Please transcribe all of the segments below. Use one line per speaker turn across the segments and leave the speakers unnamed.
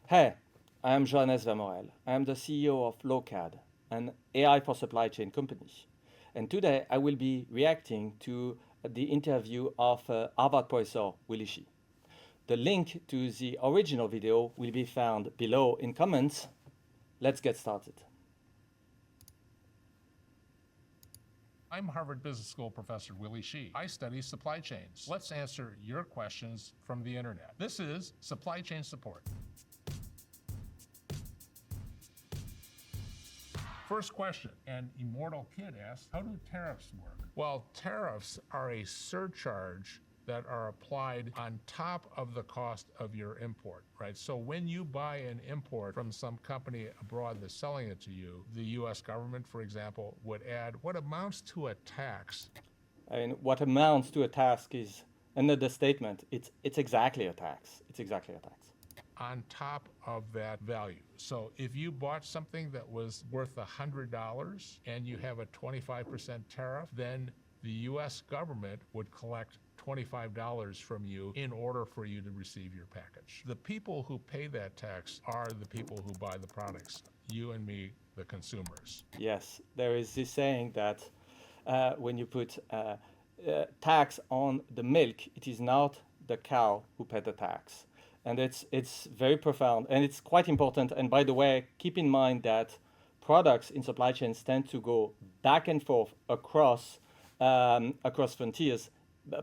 Hey, I am Johannes Vermorel. I am the CEO of Lokad, an AI for supply chain company. And today I will be reacting to the interview of Harvard professor Willy Shih. The link to the original video will be found below in comments. Let's get started.
I'm Harvard Business School professor Willy Shih. I study supply chains. Let's answer your questions from the internet. This is supply chain support. First question, an immortal kid asks, how do tariffs work? Well, tariffs are a surcharge that are applied on top of the cost of your import, right? So when you buy an import from some company abroad that's selling it to you, the US government, for example, would add what amounts to a tax.
I mean, what amounts to a tax is another statement. It's exactly a tax. It's exactly a tax.
On top of that value. So if you bought something that was worth $100 and you have a 25% tariff, then the US government would collect $25 from you in order for you to receive your package. The people who pay that tax are the people who buy the products, you and me, the consumers.
Yes, there is this saying that when you put tax on the milk, it is not the cow who paid the tax. And it's very profound and it's quite important. And by the way, keep in mind that products in supply chains tend to go back and forth across frontiers,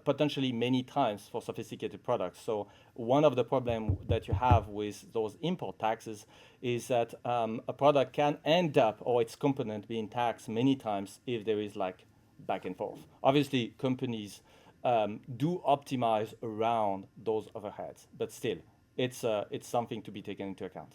potentially many times for sophisticated products. So one of the problems that you have with those import taxes is that a product can end up or its component being taxed many times if there is like back and forth. Obviously, companies do optimize around those overheads, but still, it's something to be taken into account.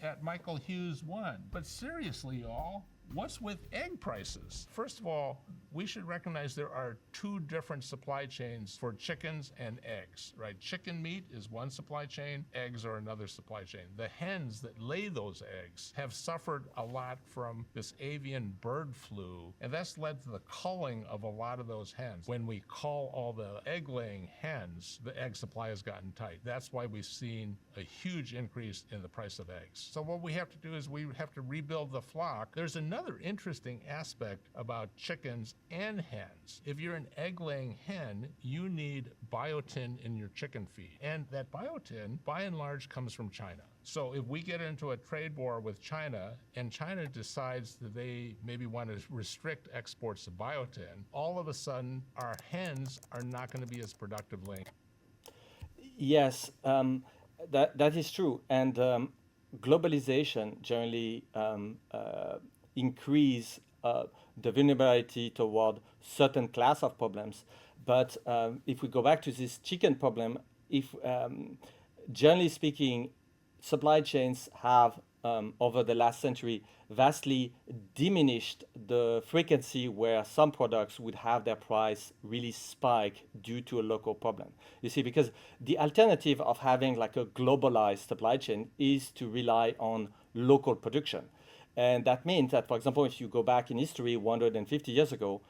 At Michael Hughes 1. But seriously, y'all, what's with egg prices? First of all, we should recognize there are two different supply chains for chickens and eggs, right? Chicken meat is one supply chain, eggs are another supply chain. The hens that lay those eggs have suffered a lot from this avian bird flu, and that's led to the culling of a lot of those hens. When we cull all the egg-laying hens, the egg supply has gotten tight. That's why we've seen a huge increase in the price of eggs. So what we have to do is we have to rebuild the flock. There's another interesting aspect about chickens and hens. If you're an egg-laying hen, you need biotin in your chicken feed. And that biotin, by and large, comes from China. So if we get into a trade war with China and China decides that they maybe want to restrict exports of biotin, all of a sudden our hens are not going to be as productive laying.
Yes, that is true, and globalization generally increase the vulnerability toward certain class of problems. But if we go back to this chicken problem, if generally speaking, supply chains have over the last century vastly diminished the frequency where some products would have their price really spike due to a local problem. You see, because the alternative of having like a globalized supply chain is to rely on local production. And that means that, for example, if you go back in history 150 years ago,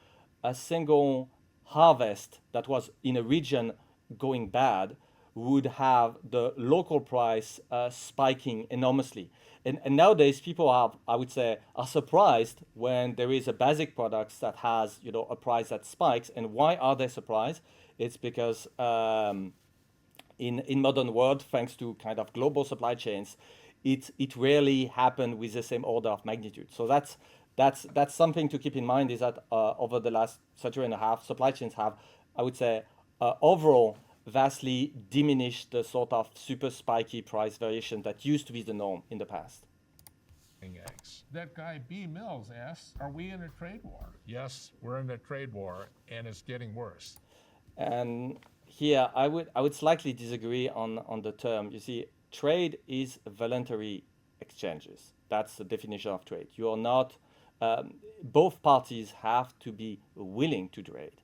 a single harvest that was in a region going bad would have the local price spiking enormously. And nowadays, people are, I would say, are surprised when there is a basic product that has, a price that spikes. And why are they surprised? It's because in modern world, thanks to kind of global supply chains, it rarely happened with the same order of magnitude. So that's something to keep in mind is that over the last century and a half, supply chains have, I would say, overall vastly diminished the sort of super spiky price variation that used to be the norm in the past.
Eggs. That guy B. Mills asks, are we in a trade war? Yes, we're in a trade war, and it's getting worse.
And here I would slightly disagree on the term. You see, trade is voluntary exchanges. That's the definition of trade. You are not. Both parties have to be willing to trade.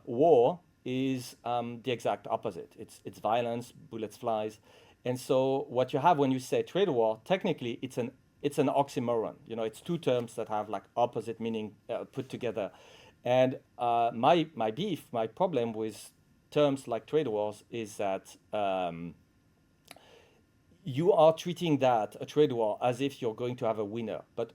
War is the exact opposite. It's violence, bullets flies, and so what you have when you say trade war, technically it's an oxymoron. It's two terms that have like opposite meaning put together. And my problem with terms like trade wars is that you are treating that, a trade war, as if you're going to have a winner. But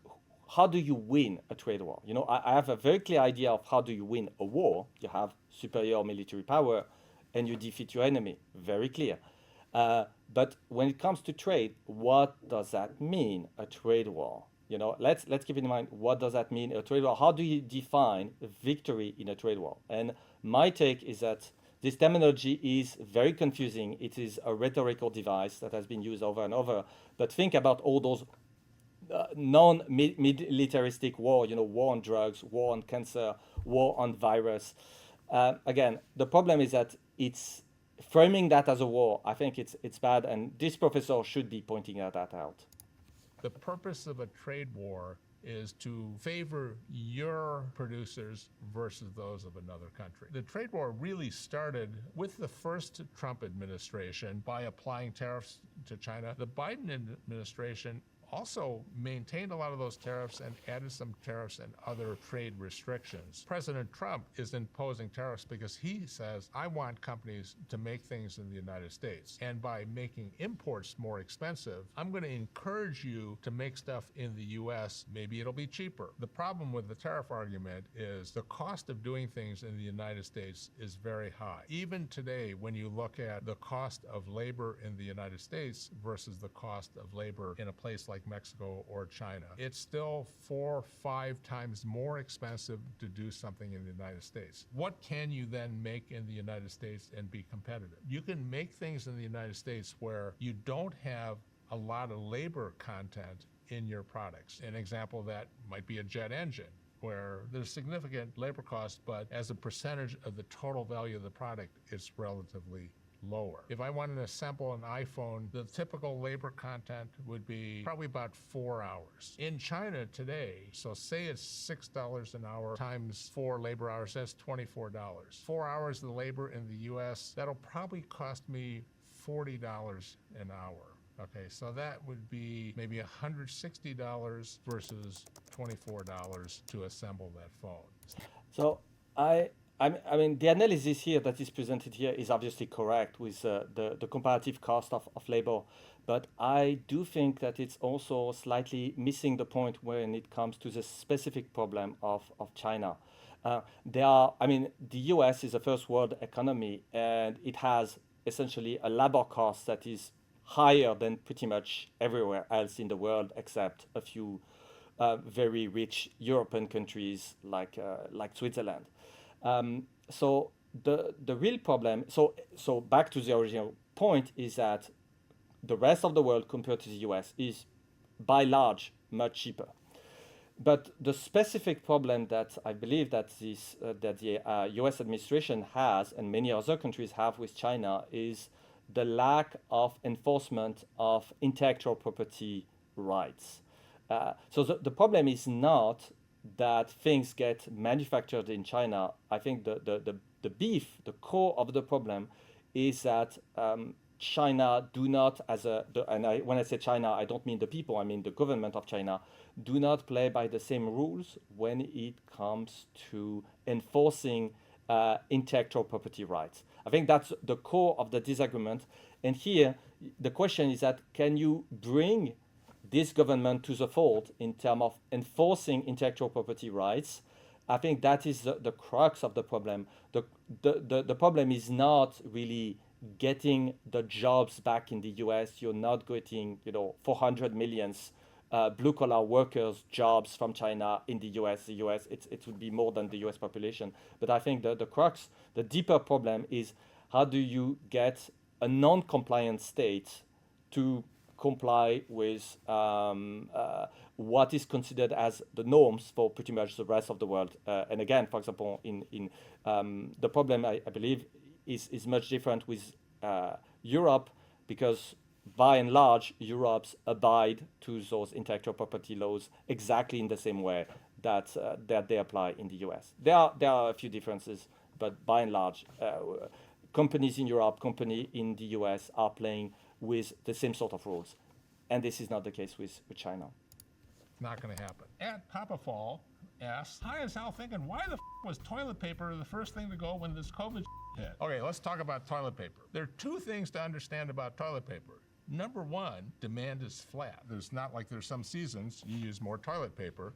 how do you win a trade war? You know, I have a very clear idea of how do you win a war. You have superior military power and you defeat your enemy. Very clear. But when it comes to trade, what does that mean, a trade war? You know, let's keep in mind, what does that mean, a trade war? How do you define victory in a trade war? And my take is that this terminology is very confusing. It is a rhetorical device that has been used over and over. But think about all those non-militaristic war, you know, war on drugs, war on cancer, war on virus. Again, the problem is that it's framing that as a war. I think it's bad, and this professor should be pointing that out.
The purpose of a trade war is to favor your producers versus those of another country. The trade war really started with the first Trump administration by applying tariffs to China. The Biden administration also maintained a lot of those tariffs and added some tariffs and other trade restrictions. President Trump is imposing tariffs because he says, I want companies to make things in the United States. And by making imports more expensive, I'm going to encourage you to make stuff in the US. Maybe it'll be cheaper. The problem with the tariff argument is the cost of doing things in the United States is very high. Even today, when you look at the cost of labor in the United States versus the cost of labor in a place like Mexico or China, it's still 4 or 5 times more expensive to do something in the United States. What can you then make in the United States and be competitive? You can make things in the United States where you don't have a lot of labor content in your products. An example of that might be a jet engine, where there's significant labor costs, but as a percentage of the total value of the product, it's relatively lower. If I wanted to assemble an iPhone, the typical labor content would be probably about 4 hours. In China today, so say it's $6 an hour times 4 labor hours, that's $24. 4 hours of labor in the US, that'll probably cost me $40 an hour. Okay, so that would be maybe $160 versus $24 to assemble that phone.
So I mean, the analysis here that is presented here is obviously correct with the comparative cost of labor, but I do think that it's also slightly missing the point when it comes to the specific problem of China. I mean, the US is a first world economy, and it has essentially a labor cost that is higher than pretty much everywhere else in the world, except a few very rich European countries like Switzerland. So the real problem, so back to the original point, is that the rest of the world compared to the US is by large much cheaper. But the specific problem that I believe that the US administration has and many other countries have with China is the lack of enforcement of intellectual property rights. So the problem is not that things get manufactured in China. I think the beef, the core of the problem is that China do not, when I say China, I don't mean the people, I mean the government of China, do not play by the same rules when it comes to enforcing intellectual property rights. I think that's the core of the disagreement. And here, the question is that can you bring this government to the fold in terms of enforcing intellectual property rights? I think that is the crux of the problem. The problem is not really getting the jobs back in the US. You're not getting, 400 million blue-collar workers jobs from China in the US. The US, it would be more than the US population. But I think the crux, the deeper problem is how do you get a non-compliant state to comply with what is considered as the norms for pretty much the rest of the world. And again, for example, in the problem, I believe, is much different with Europe, because by and large, Europe's abide to those intellectual property laws exactly in the same way that they apply in the US. There are a few differences, but by and large, companies in Europe, companies in the US are playing with the same sort of rules. And this is not the case with China.
Not going to happen. At Papafall asks, hi, is Al thinking, why the was toilet paper the first thing to go when this COVID hit? Okay, let's talk about toilet paper. There are 2 things to understand about toilet paper. Number one, demand is flat. There's not like there's some seasons you use more toilet paper.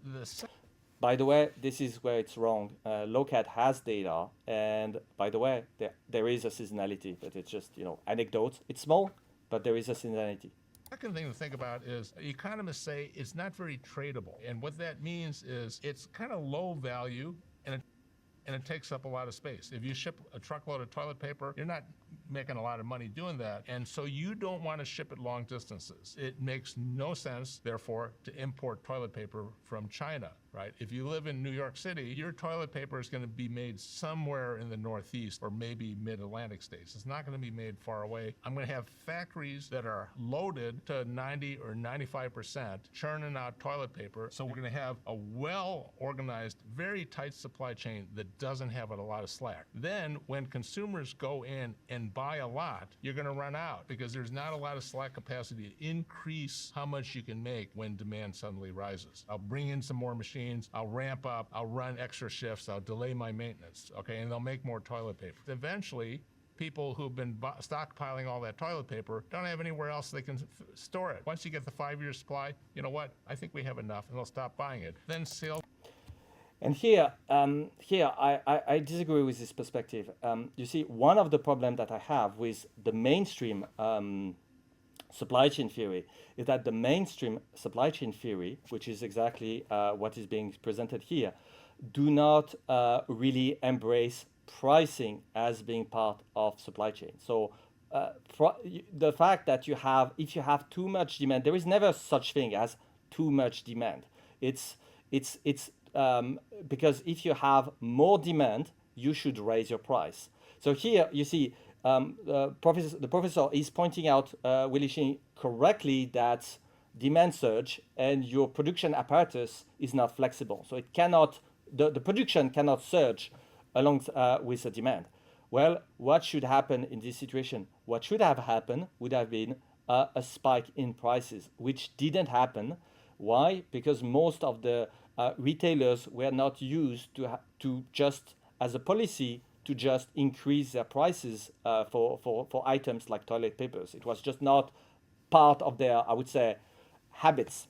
By the way, this is where it's wrong. Lokad has data, and by the way, there is a seasonality, but it's just anecdotes. It's small, but there is a seasonality.
Second thing to think about is economists say it's not very tradable. And what that means is it's kind of low value and it takes up a lot of space. If you ship a truckload of toilet paper, you're not making a lot of money doing that. And so you don't want to ship it long distances. It makes no sense, therefore, to import toilet paper from China, right? If you live in New York City, your toilet paper is going to be made somewhere in the Northeast or maybe mid-Atlantic states. It's not going to be made far away. I'm going to have factories that are loaded to 90 or 95% churning out toilet paper. So we're going to have a well-organized, very tight supply chain that doesn't have a lot of slack. Then when consumers go in and buy a lot, you're going to run out because there's not a lot of slack capacity to increase how much you can make when demand suddenly rises. I'll bring in some more machines, I'll ramp up, I'll run extra shifts, I'll delay my maintenance, okay, and they'll make more toilet paper. Eventually, people who've been stockpiling all that toilet paper don't have anywhere else they can store it. Once you get the 5-year supply, you know what? I think we have enough, and they'll stop buying it. Then sales.
And here I disagree with this perspective. You see, one of the problems that I have with the mainstream supply chain theory is that the mainstream supply chain theory, which is exactly what is being presented here, do not really embrace pricing as being part of supply chain. So the fact that if you have too much demand, there is never such thing as too much demand. It's because if you have more demand, you should raise your price. So here you see the professor is pointing out, Willie Sheen, correctly that demand surge and your production apparatus is not flexible. So it cannot, the production cannot surge along with the demand. Well, what should happen in this situation? What should have happened would have been a spike in prices, which didn't happen. Why? Because most of the retailers were not used to just, as a policy, to just increase their prices for items like toilet papers. It was just not part of their, I would say, habits.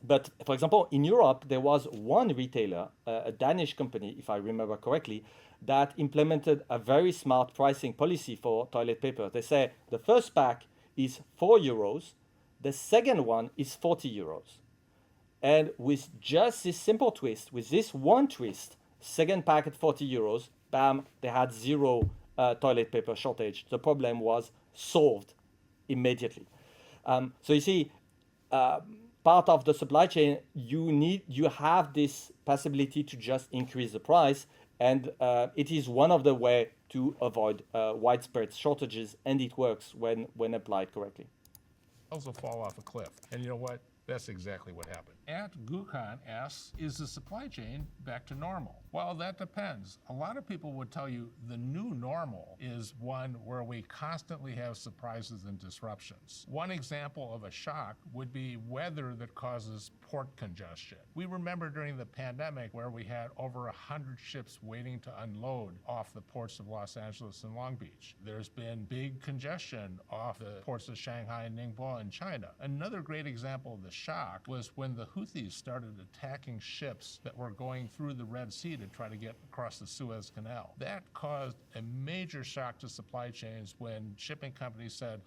But for example, in Europe, there was one retailer, a Danish company, if I remember correctly, that implemented a very smart pricing policy for toilet paper. They say the first pack is 4 euros, the second one is 40 euros. And with just this simple twist, with this one twist, second pack at 40 euros, bam, they had zero toilet paper shortage. The problem was solved immediately. So you see, part of the supply chain, you have this possibility to just increase the price, and it is one of the ways to avoid widespread shortages, and it works when applied correctly.
Also fall off a cliff. And you know what? That's exactly what happened. At Gukan asks, is the supply chain back to normal? Well, that depends. A lot of people would tell you the new normal is one where we constantly have surprises and disruptions. One example of a shock would be weather that causes port congestion. We remember during the pandemic where we had over 100 ships waiting to unload off the ports of Los Angeles and Long Beach. There's been big congestion off the ports of Shanghai and Ningbo in China. Another great example of the shock was when the Houthis started attacking ships that were going through the Red Sea to try to get across the Suez Canal. That caused a major shock to supply chains when shipping companies said,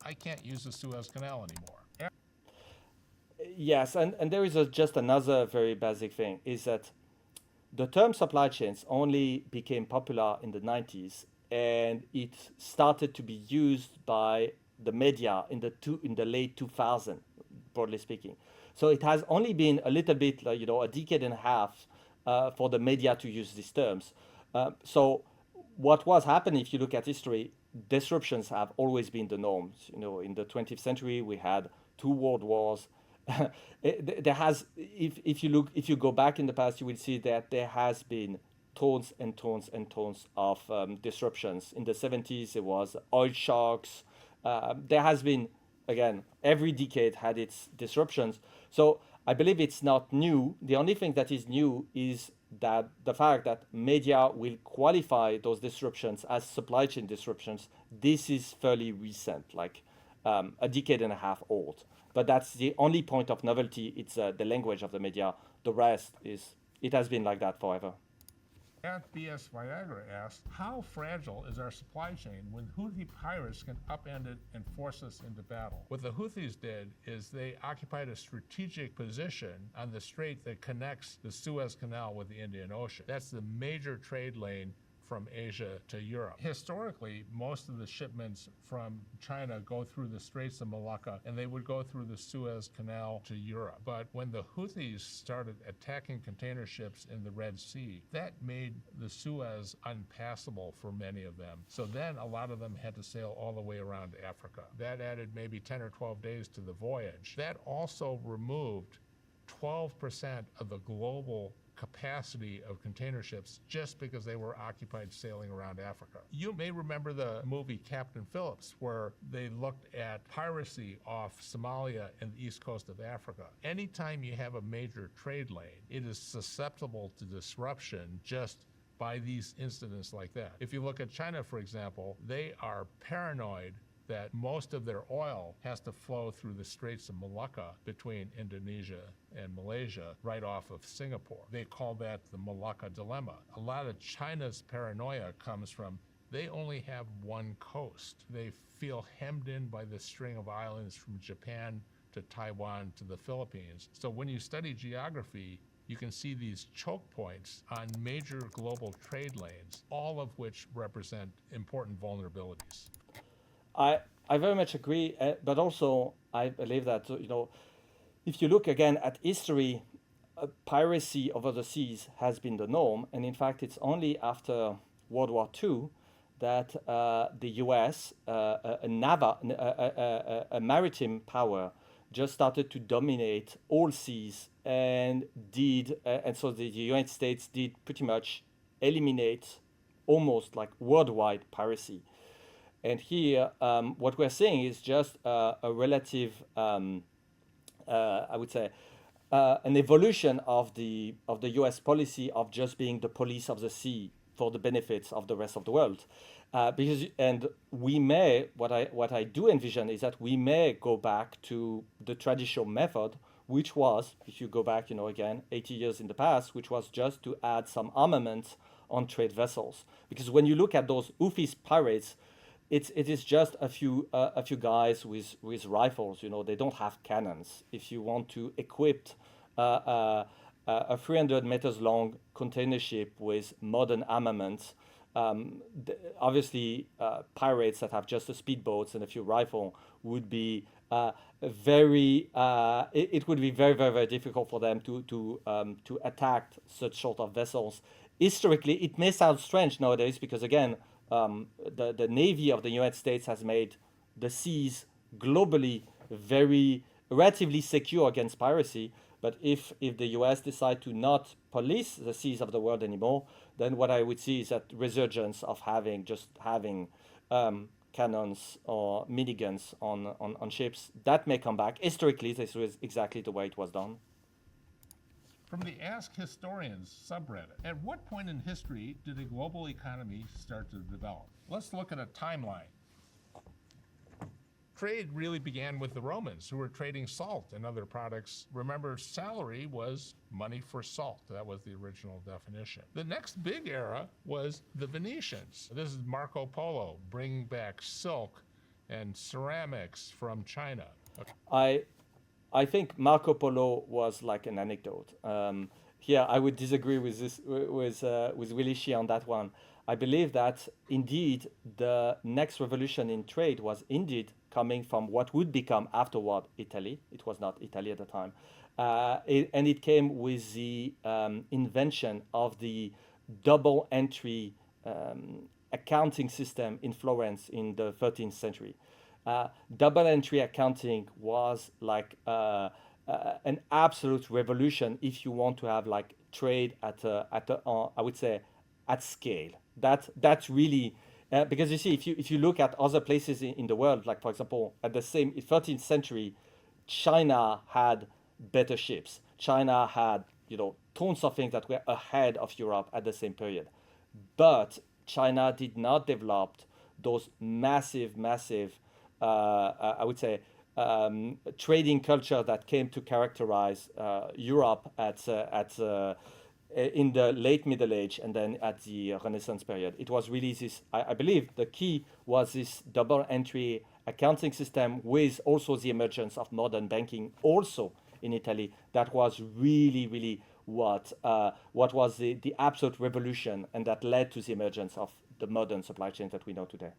I can't use the Suez Canal anymore.
Yes, and there is just another very basic thing, is that the term supply chains only became popular in the 90s, and it started to be used by the media in the late 2000s, broadly speaking. So it has only been a little bit, a decade and a half for the media to use these terms. So what was happening, if you look at history, disruptions have always been the norms. In the 20th century, we had 2 world wars. There has, if you go back in the past, you will see that there has been tons and tons and tons of disruptions. In the 70s, there was oil shocks. There has been, again, every decade had its disruptions. So I believe it's not new. The only thing that is new is that the fact that media will qualify those disruptions as supply chain disruptions. This is fairly recent. a decade and a half old. But that's the only point of novelty. It's the language of the media. The rest is, it has been like that forever.
At BS Viagra asks, how fragile is our supply chain when Houthi pirates can upend it and force us into battle? What the Houthis did is they occupied a strategic position on the strait that connects the Suez Canal with the Indian Ocean. That's the major trade lane from Asia to Europe. Historically, most of the shipments from China go through the Straits of Malacca, and they would go through the Suez Canal to Europe. But when the Houthis started attacking container ships in the Red Sea, that made the Suez unpassable for many of them. So then a lot of them had to sail all the way around Africa. That added maybe 10 or 12 days to the voyage. That also removed 12% of the global capacity of container ships just because they were occupied sailing around Africa. You may remember the movie Captain Phillips, where they looked at piracy off Somalia and the east coast of Africa. Anytime you have a major trade lane, it is susceptible to disruption just by these incidents like that. If you look at China, for example, they are paranoid that most of their oil has to flow through the Straits of Malacca between Indonesia and Malaysia right off of Singapore. They call that the Malacca dilemma. A lot of China's paranoia comes from they only have one coast. They feel hemmed in by the string of islands from Japan to Taiwan to the Philippines. So when you study geography, you can see these choke points on major global trade lanes, all of which represent important vulnerabilities.
I very much agree, but also I believe that, if you look again at history, piracy over the seas has been the norm, and in fact, it's only after World War II that the U.S., a maritime power, just started to dominate all seas, and so the United States did pretty much eliminate almost like worldwide piracy. And here, what we're seeing is just a relative, I would say, an evolution of the U.S. policy of just being the police of the sea for the benefits of the rest of the world. And we may, what I do envision is that we may go back to the traditional method, which was, if you go back, again, 80 years in the past, which was just to add some armament on trade vessels. Because when you look at those Houthi pirates, it is just a few guys with rifles. They don't have cannons. If you want to equip a 300 meters long container ship with modern armament, obviously pirates that have just a speedboats and a few rifles would be it would be very, very, very difficult for them to attack such sort of vessels. Historically, it may sound strange nowadays because again, the Navy of the United States has made the seas globally very relatively secure against piracy. But if the US decide to not police the seas of the world anymore, then what I would see is that resurgence of having cannons or miniguns on ships. That may come back. Historically, this was exactly the way it was done.
From the Ask Historians subreddit, at what point in history did a global economy start to develop? Let's look at a timeline. Trade really began with the Romans, who were trading salt and other products. Remember, salary was money for salt. That was the original definition. The next big era was the Venetians. This is Marco Polo, bringing back silk and ceramics from China.
Okay. I think Marco Polo was like an anecdote. Here, I would disagree with Willy Shih on that one. I believe that indeed the next revolution in trade was indeed coming from what would become afterward Italy. It was not Italy at the time. And it came with the invention of the double entry accounting system in Florence in the 13th century. Double entry accounting was like an absolute revolution if you want to have like trade at I would say at scale. That's really because you see if you look at other places in the world, like for example at the same 13th century, China had better ships. China had tons of things that were ahead of Europe at the same period, but China did not develop those massive I would say, trading culture that came to characterize Europe in the late Middle Age and then at the Renaissance period. It was really this, I believe the key was this double entry accounting system with also the emergence of modern banking also in Italy. That was really what was the absolute revolution, and that led to the emergence of the modern supply chains that we know today.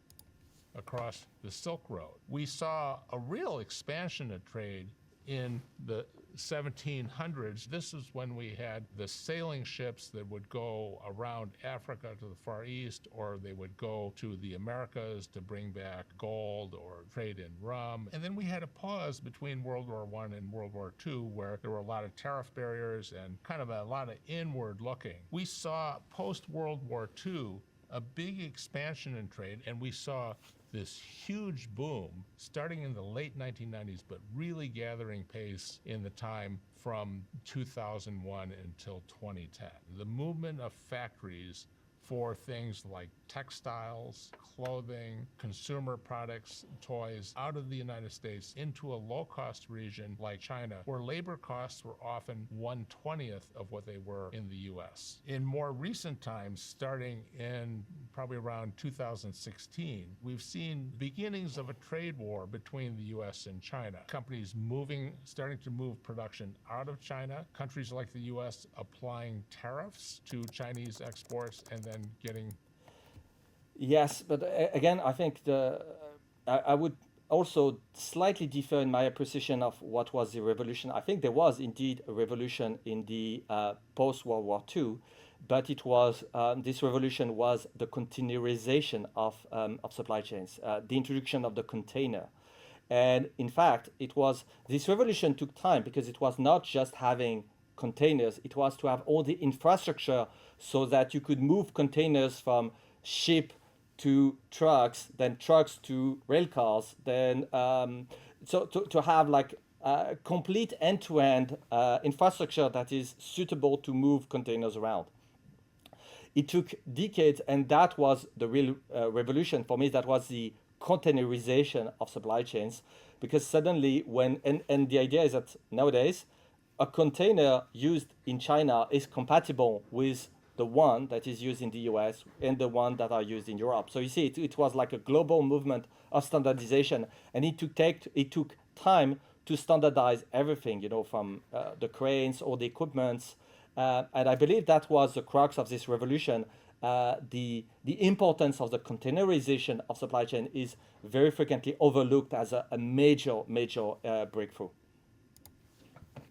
Across the Silk Road, we saw a real expansion of trade in the 1700s. This is when we had the sailing ships that would go around Africa to the Far East, or they would go to the Americas to bring back gold or trade in rum. And then we had a pause between World War I and World War II where there were a lot of tariff barriers and kind of a lot of inward looking. We saw post-World War II a big expansion in trade, and we saw this huge boom starting in the late 1990s, but really gathering pace in the time from 2001 until 2010. The movement of factories for things like textiles, clothing, consumer products, toys out of the United States into a low-cost region like China, where labor costs were often 1/20th of what they were in the US. In more recent times, starting in probably around 2016, we've seen beginnings of a trade war between the US and China. Companies starting to move production out of China, countries like the US applying tariffs to Chinese exports and then getting.
Yes, but again, I think I would also slightly differ in my appreciation of what was the revolution. I think there was indeed a revolution in the post-World War II, but it was this revolution was the containerization of supply chains, the introduction of the container. And in fact, this revolution took time because it was not just having containers, it was to have all the infrastructure so that you could move containers from ship to trucks, then trucks to rail cars, then to have like a complete end-to-end infrastructure that is suitable to move containers around. It took decades, and that was the real revolution for me. That was the containerization of supply chains, because suddenly and the idea is that nowadays a container used in China is compatible with the one that is used in the US and the one that are used in Europe. So you see, it was like a global movement of standardization, and it took time to standardize everything, from the cranes or the equipments. And I believe that was the crux of this revolution. The importance of the containerization of supply chain is very frequently overlooked as a major breakthrough.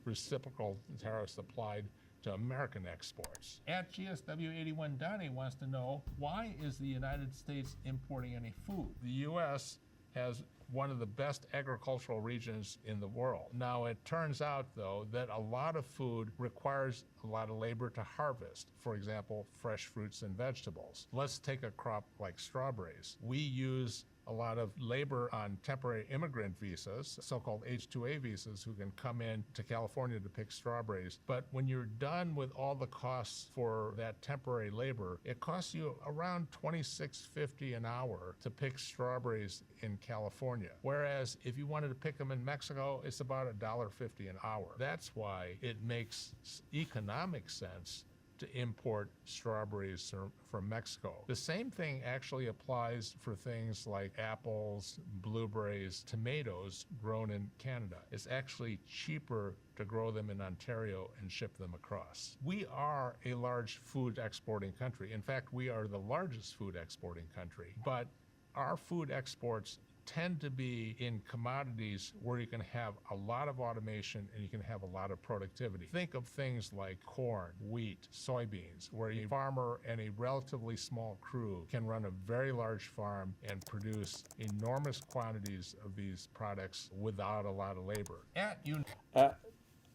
Reciprocal tariffs applied to American exports. At GSW81, Donnie wants to know, why is the United States importing any food? The U.S. has one of the best agricultural regions in the world. Now, it turns out, though, that a lot of food requires a lot of labor to harvest. For example, fresh fruits and vegetables. Let's take a crop like strawberries. We use a lot of labor on temporary immigrant visas, so-called H-2A visas, who can come in to California to pick strawberries. But when you're done with all the costs for that temporary labor, it costs you around $26.50 an hour to pick strawberries in California. Whereas if you wanted to pick them in Mexico, it's about $1.50 an hour. That's why it makes economic sense to import strawberries from Mexico. The same thing actually applies for things like apples, blueberries, tomatoes grown in Canada. It's actually cheaper to grow them in Ontario and ship them across. We are a large food exporting country. In fact, we are the largest food exporting country, but our food exports tend to be in commodities where you can have a lot of automation and you can have a lot of productivity. Think of things like corn, wheat, soybeans, where a farmer and a relatively small crew can run a very large farm and produce enormous quantities of these products without a lot of labor.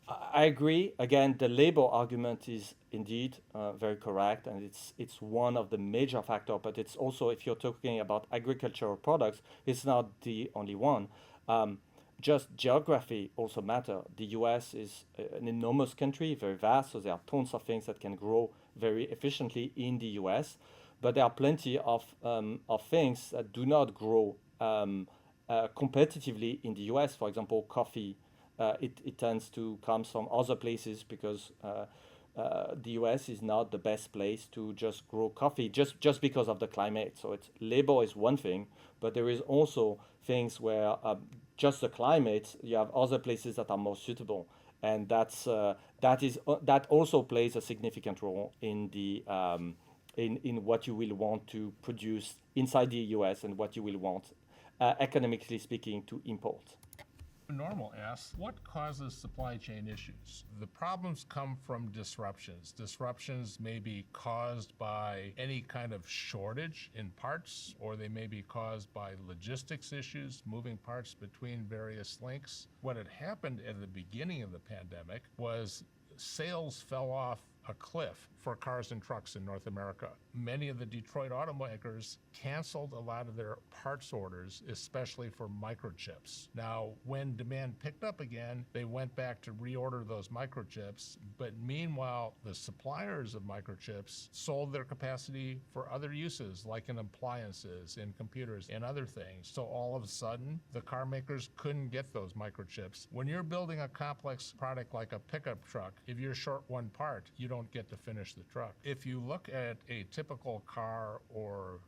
I agree. Again, the labor argument is indeed very correct, and it's one of the major factors. But it's also, if you're talking about agricultural products, it's not the only one. Just geography also matter. The U.S. is an enormous country, very vast, so there are tons of things that can grow very efficiently in the U.S. But there are plenty of things that do not grow competitively in the US. For example, coffee, it tends to come from other places because the US is not the best place to just grow coffee just because of the climate. So it's labor is one thing, but there is also things where just the climate, you have other places that are more suitable, and that also plays a significant role in the in what you will want to produce inside the US and what you will want, economically speaking, to import.
Normal asks, what causes supply chain issues? The problems come from disruptions. Disruptions may be caused by any kind of shortage in parts, or they may be caused by logistics issues, moving parts between various links. What had happened at the beginning of the pandemic was sales fell off a cliff for cars and trucks in North America. Many of the Detroit automakers canceled a lot of their parts orders, especially for microchips. Now, when demand picked up again, they went back to reorder those microchips, but meanwhile, the suppliers of microchips sold their capacity for other uses, like in appliances, in computers, and other things. So all of a sudden, the car makers couldn't get those microchips. When you're building a complex product like a pickup truck, if you're short one part, you don't get to finish the truck. If you look at a typical car or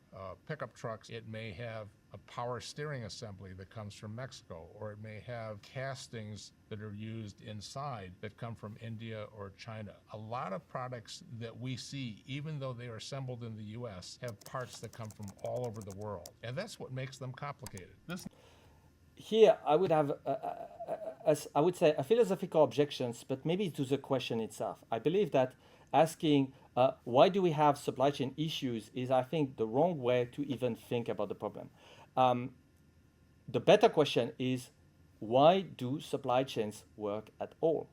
pickup trucks, it may have a power steering assembly that comes from Mexico, or it may have castings that are used inside that come from India or China. A lot of products that we see, even though they are assembled in the US, have parts that come from all over the world. And that's what makes them complicated.
Here, I would have, I would say, a philosophical objections, but maybe to the question itself. I believe that asking why do we have supply chain issues is, I think, the wrong way to even think about the problem. The better question is, why do supply chains work at all?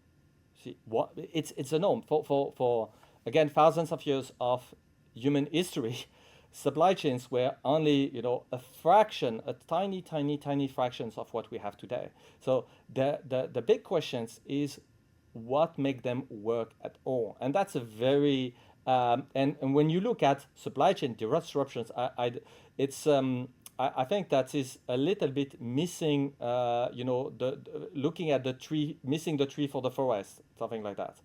See, what it's a norm for again thousands of years of human history. Supply chains were only, a fraction, a tiny fractions of what we have today. So the big questions is what make them work at all, and that's a very and when you look at supply chain disruptions, I think that is a little bit missing, looking at the tree, missing the tree for the forest, something like that.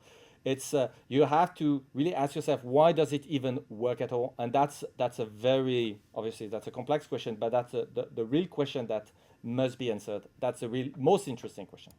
It's you have to really ask yourself, why does it even work at all? And that's a very, obviously that's a complex question, but that's the real question that must be answered. That's the real most interesting question.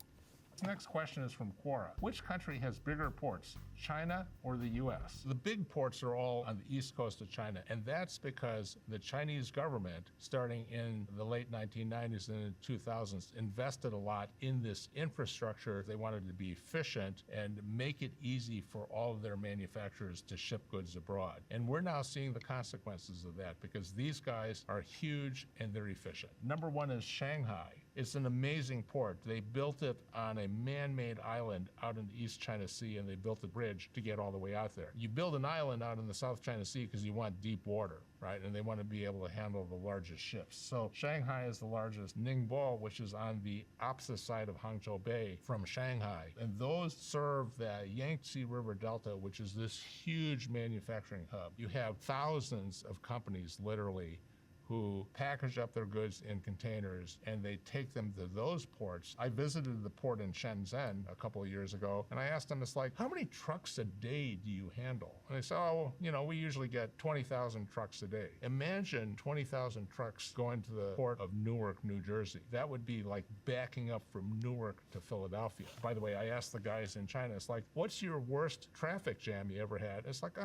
Next question is from Quora. Which country has bigger ports, China or the US? The big ports are all on the east coast of China, and that's because the Chinese government, starting in the late 1990s and the 2000s, invested a lot in this infrastructure. They wanted to be efficient and make it easy for all of their manufacturers to ship goods abroad. And we're now seeing the consequences of that because these guys are huge and they're efficient. Number one is Shanghai. It's an amazing port. They built it on a man-made island out in the East China Sea, and they built a bridge to get all the way out there. You build an island out in the South China Sea because you want deep water, right? And they want to be able to handle the largest ships. So Shanghai is the largest. Ningbo, which is on the opposite side of Hangzhou Bay from Shanghai. And those serve the Yangtze River Delta, which is this huge manufacturing hub. You have thousands of companies, literally, who package up their goods in containers and they take them to those ports. I visited the port in Shenzhen a couple of years ago, and I asked them, it's like, how many trucks a day do you handle? And they said, oh, we usually get 20,000 trucks a day. Imagine 20,000 trucks going to the port of Newark, New Jersey. That would be like backing up from Newark to Philadelphia. By the way, I asked the guys in China, it's like, what's your worst traffic jam you ever had? It's like,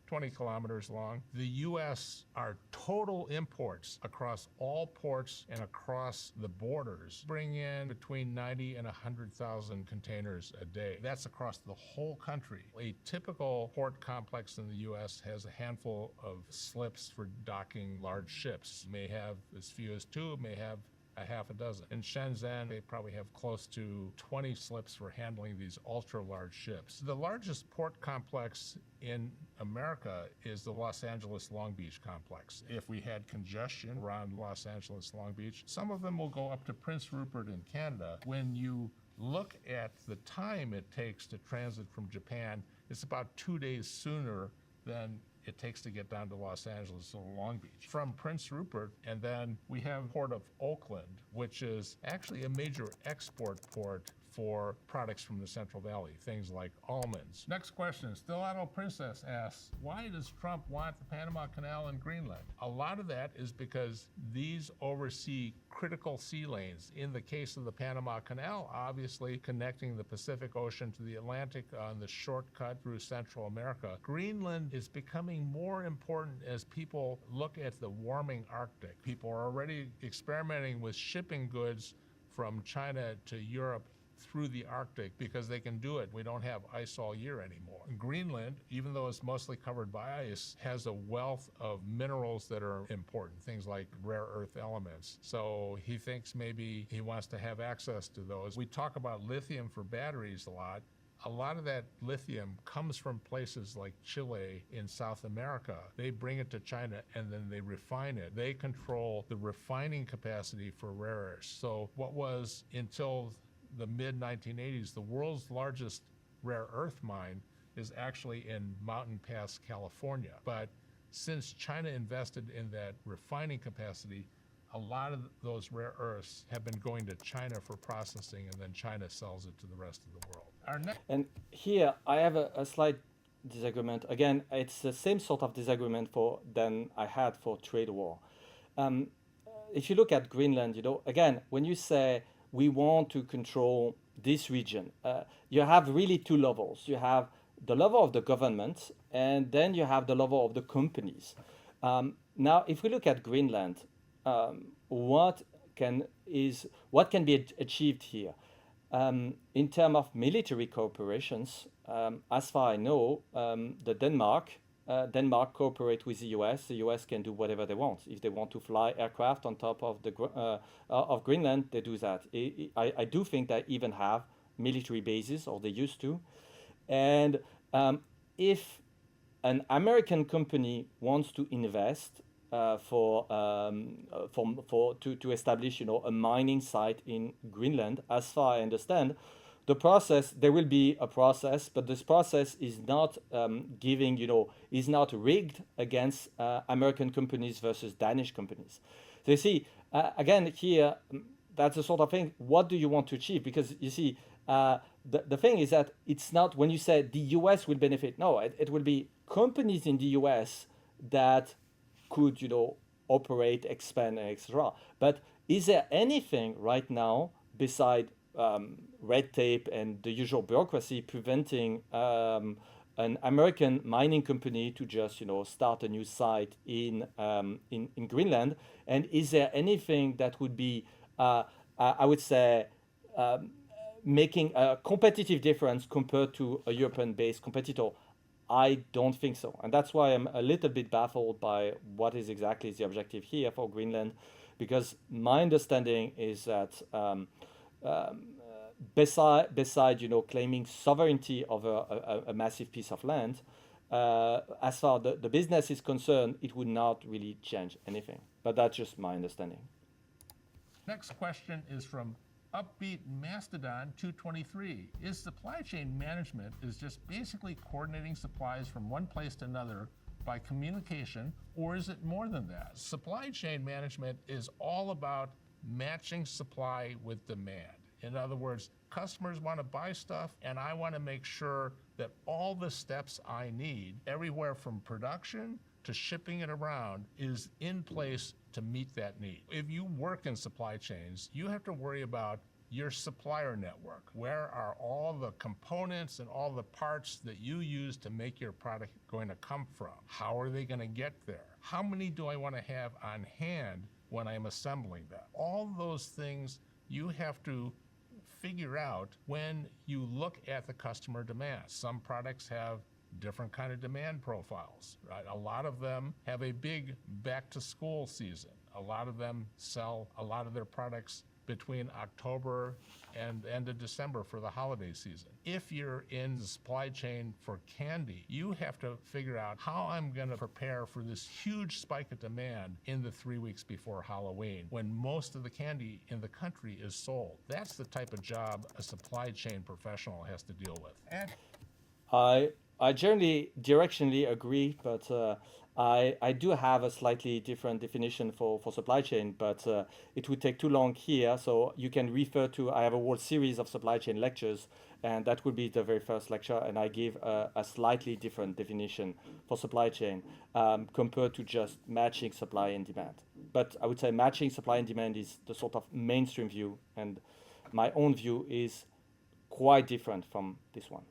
20 kilometers long. The U.S., our total imports across all ports and across the borders bring in between 90 and 100,000 containers a day. That's across the whole country. A typical port complex in the U.S. has a handful of slips for docking large ships. May have as few as two, may have a half a dozen. In Shenzhen, they probably have close to 20 slips for handling these ultra-large ships. The largest port complex in America is the Los Angeles Long Beach complex. If we had congestion around Los Angeles Long Beach, some of them will go up to Prince Rupert in Canada. When you look at the time it takes to transit from Japan, it's about 2 days sooner than it takes to get down to Los Angeles or Long Beach. From Prince Rupert, and then we have Port of Oakland, which is actually a major export port for products from the Central Valley, things like almonds. Next question, Stiletto Princess asks, why does Trump want the Panama Canal in Greenland? A lot of that is because these oversee critical sea lanes. In the case of the Panama Canal, obviously connecting the Pacific Ocean to the Atlantic on the shortcut through Central America. Greenland is becoming more important as people look at the warming Arctic. People are already experimenting with shipping goods from China to Europe through the Arctic because they can do it. We don't have ice all year anymore. Greenland, even though it's mostly covered by ice, has a wealth of minerals that are important, things like rare earth elements. So he thinks maybe he wants to have access to those. We talk about lithium for batteries a lot. A lot of that lithium comes from places like Chile in South America. They bring it to China and then they refine it. They control the refining capacity for rare earths. So what was until the mid-1980s, the world's largest rare earth mine is actually in Mountain Pass, California. But since China invested in that refining capacity, a lot of those rare earths have been going to China for processing, and then China sells it to the rest of the world.
And here I have a slight disagreement. Again, it's the same sort of disagreement than I had for trade war. If you look at Greenland, again, when you say we want to control this region, you have really two levels. You have the level of the government, and then you have the level of the companies. Now, if we look at Greenland, what can be achieved here? In terms of military cooperations, as far as I know, Denmark cooperate with the US. The US can do whatever they want. If they want to fly aircraft on top of of Greenland, they do that. I do think they even have military bases, or they used to. And if an American company wants to invest to establish a mining site in Greenland, as far as I understand, there will be a process, but this process is not is not rigged against American companies versus Danish companies. So you see, again, here, that's the sort of thing, what do you want to achieve? Because you see, the thing is that it's not, when you say the US will benefit, no, it will be companies in the US that could, operate, expand, etc. But is there anything right now beside red tape and the usual bureaucracy preventing an American mining company to just start a new site in Greenland? And is there anything that would be I would say making a competitive difference compared to a European-based competitor? I don't think so, and that's why I'm a little bit baffled by what is exactly the objective here for Greenland, because my understanding is that beside claiming sovereignty over a massive piece of land, as far as the business is concerned, it would not really change anything. But that's just my understanding.
Next question is from Upbeat Mastodon 223. Is supply chain management just basically coordinating supplies from one place to another by communication, or is it more than that? Supply chain management is all about matching supply with demand. In other words, customers want to buy stuff, and I want to make sure that all the steps I need, everywhere from production to shipping it around, is in place to meet that need. If you work in supply chains, you have to worry about your supplier network. Where are all the components and all the parts that you use to make your product going to come from? How are they going to get there? How many do I want to have on hand when I'm assembling them? All those things you have to figure out when you look at the customer demand. Some products have different kind of demand profiles, right? A lot of them have a big back to school season. A lot of them sell a lot of their products between October and end of December for the holiday season. If you're in the supply chain for candy, you have to figure out how I'm going to prepare for this huge spike of demand in the 3 weeks before Halloween, when most of the candy in the country is sold. That's the type of job a supply chain professional has to deal with. And
I generally directionally agree, but I do have a slightly different definition for supply chain, but it would take too long here. So you can refer to, I have a whole series of supply chain lectures, and that would be the very first lecture, and I give a slightly different definition for supply chain compared to just matching supply and demand. But I would say matching supply and demand is the sort of mainstream view, and my own view is quite different from this one.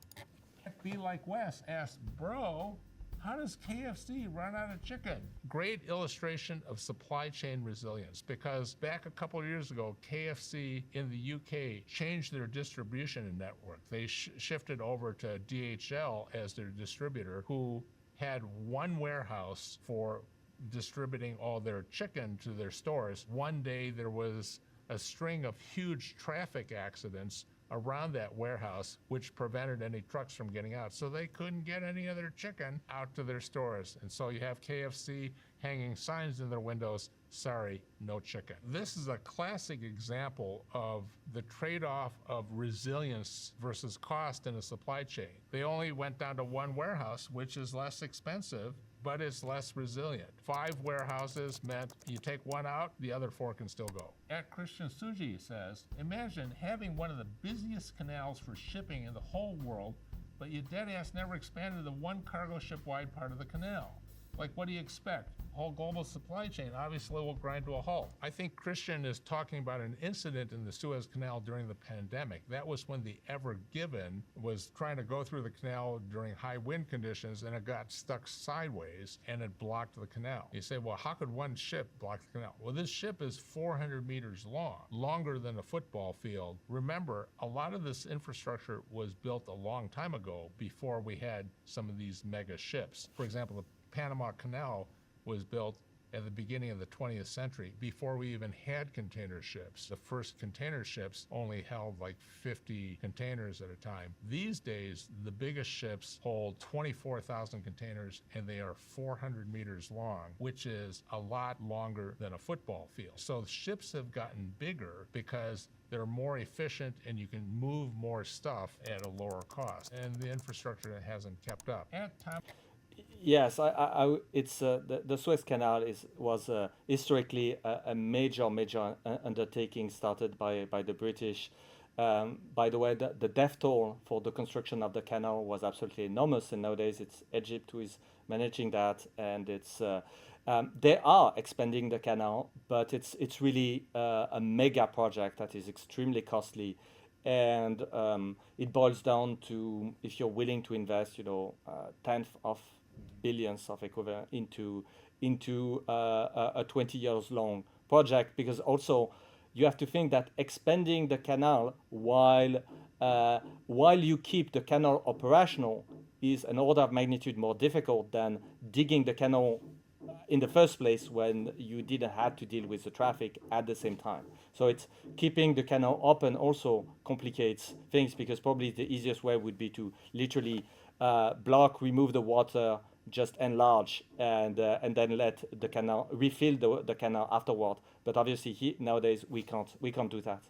Be Like Wes asked, bro, how does KFC run out of chicken? Great illustration of supply chain resilience, because back a couple of years ago, KFC in the UK changed their distribution network. They shifted over to DHL as their distributor, who had one warehouse for distributing all their chicken to their stores. One day there was a string of huge traffic accidents around that warehouse, which prevented any trucks from getting out. So they couldn't get any of their chicken out to their stores. And so you have KFC hanging signs in their windows, sorry, no chicken. This is a classic example of the trade-off of resilience versus cost in a supply chain. They only went down to one warehouse, which is less expensive, but it's less resilient. 5 warehouses meant you take one out, the other 4 can still go. At Christian Suji says, imagine having one of the busiest canals for shipping in the whole world, but you dead-ass never expanded the one cargo ship-wide part of the canal. Like, what do you expect? Whole global supply chain obviously will grind to a halt. I think Christian is talking about an incident in the Suez Canal during the pandemic. That was when the Ever Given was trying to go through the canal during high wind conditions, and it got stuck sideways and it blocked the canal. You say, well, how could one ship block the canal? Well, this ship is 400 meters long, longer than a football field. Remember, a lot of this infrastructure was built a long time ago before we had some of these mega ships. For example, the Panama Canal was built at the beginning of the 20th century, before we even had container ships. The first container ships only held like 50 containers at a time. These days, the biggest ships hold 24,000 containers, and they are 400 meters long, which is a lot longer than a football field. So ships have gotten bigger because they're more efficient and you can move more stuff at a lower cost. And the infrastructure hasn't kept up.
Yes, it's the Suez Canal was historically a major undertaking started by the British. By the way, the death toll for the construction of the canal was absolutely enormous, and nowadays it's Egypt who is managing that, and it's they are expanding the canal, but it's really a mega project that is extremely costly. And it boils down to, if you're willing to invest, tenth of billions of equivalent into a 20 years long project, because also you have to think that expanding the canal while you keep the canal operational is an order of magnitude more difficult than digging the canal in the first place when you didn't have to deal with the traffic at the same time. So it's keeping the canal open also complicates things, because probably the easiest way would be to literally block, remove the water, just enlarge, and then let the canal refill the canal afterward. But obviously nowadays we can't do that.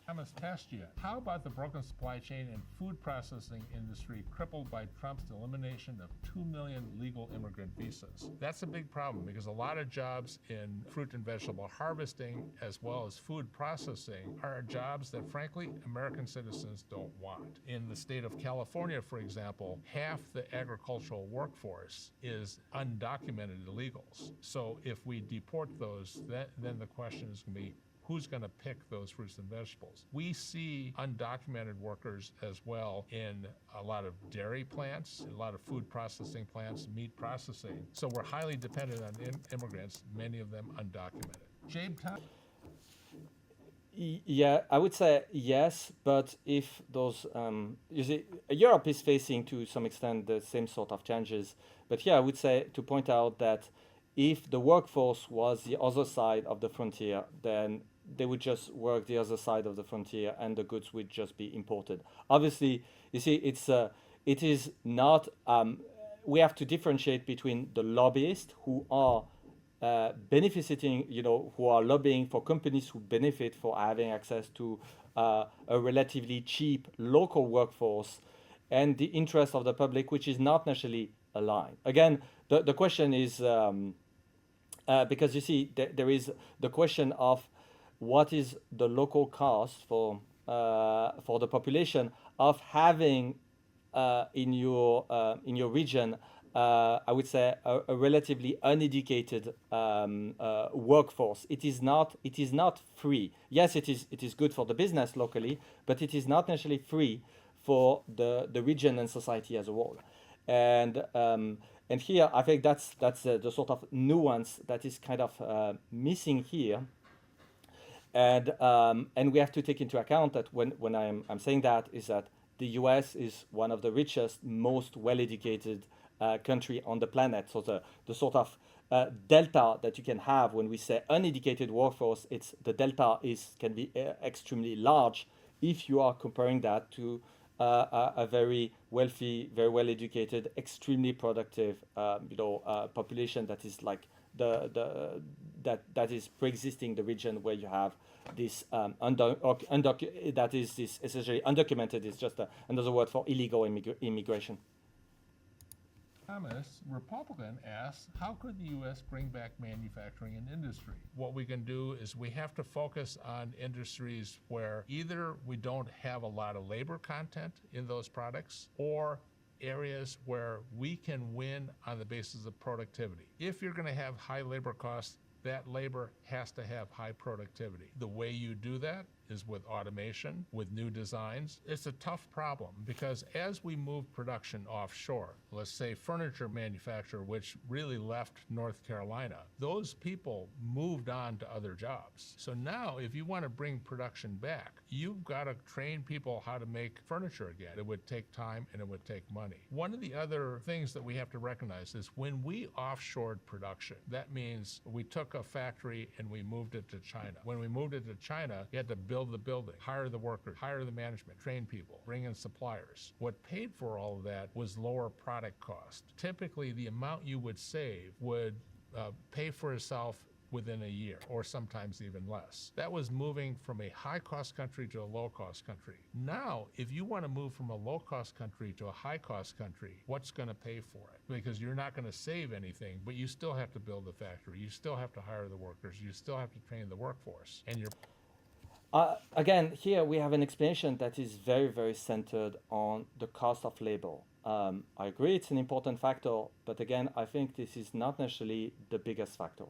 Thomas Tastia, how about the broken supply chain and food processing industry crippled by Trump's elimination of 2 million legal immigrant visas? That's a big problem, because a lot of jobs in fruit and vegetable harvesting as well as food processing are jobs that, frankly, American citizens don't want. In the state of California, for example, half the agricultural workforce is undocumented illegals. So if we deport those, then the question is going to be, who's going to pick those fruits and vegetables? We see undocumented workers as well in a lot of dairy plants, a lot of food processing plants, meat processing. So we're highly dependent on immigrants, many of them undocumented. Jabe Tom?
Yeah, I would say yes, but if those, you see, Europe is facing to some extent the same sort of challenges. But here I would say to point out that if the workforce was the other side of the frontier, then they would just work the other side of the frontier and the goods would just be imported. Obviously, you see, it is not, we have to differentiate between the lobbyists who are benefiting, who are lobbying for companies who benefit for having access to a relatively cheap local workforce, and the interest of the public, which is not necessarily aligned. Again, the question is because you see there is the question of what is the local cost for the population of having in your region, I would say a relatively uneducated workforce. It is not free. Yes, it is good for the business locally, but it is not necessarily free for the region and society as a whole. And here I think that's the sort of nuance that is kind of missing here. And we have to take into account that when I'm saying that is that the U.S. is one of the richest, most well-educated country on the planet. So the sort of delta that you can have when we say uneducated workforce, the delta can be extremely large if you are comparing that to a very wealthy, very well-educated, extremely productive, population that is like that is pre-existing the region where you have this that is this essentially undocumented is just another word for illegal immigration.
Thomas, Republican, asks, how could the U.S. bring back manufacturing and industry? What we can do is we have to focus on industries where either we don't have a lot of labor content in those products, or areas where we can win on the basis of productivity. If you're going to have high labor costs, that labor has to have high productivity. The way you do that is with automation, with new designs. It's a tough problem because as we move production offshore, let's say furniture manufacturer, which really left North Carolina, those people moved on to other jobs. So now if you want to bring production back, you've got to train people how to make furniture again. It would take time and it would take money. One of the other things that we have to recognize is when we offshored production, that means we took a factory and we moved it to China. When we moved it to China, you had to build the building, hire the workers, hire the management, train people, bring in suppliers. What paid for all of that was lower product cost. Typically, the amount you would save would pay for itself within a year, or sometimes even less. That was moving from a high-cost country to a low-cost country. Now, if you want to move from a low-cost country to a high-cost country, what's going to pay for it? Because you're not going to save anything, but you still have to build the factory. You still have to hire the workers. You still have to train the workforce. And you're
Again, here we have an explanation that is very, very centered on the cost of labor. I agree it's an important factor, but again, I think this is not necessarily the biggest factor.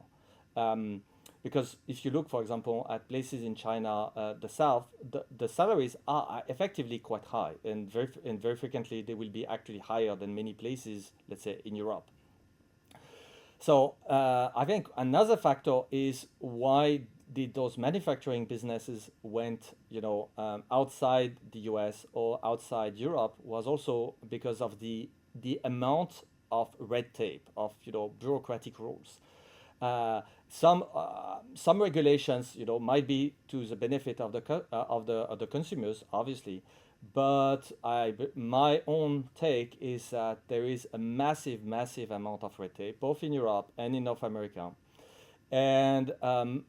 Because if you look, for example, at places in China, the South, the salaries are effectively quite high, and very frequently they will be actually higher than many places, let's say, in Europe. So I think another factor is why did those manufacturing businesses went, outside the U.S. or outside Europe was also because of the amount of red tape, of bureaucratic rules. Some regulations, might be to the benefit of the consumers, obviously, but my own take is that there is a massive amount of red tape, both in Europe and in North America. And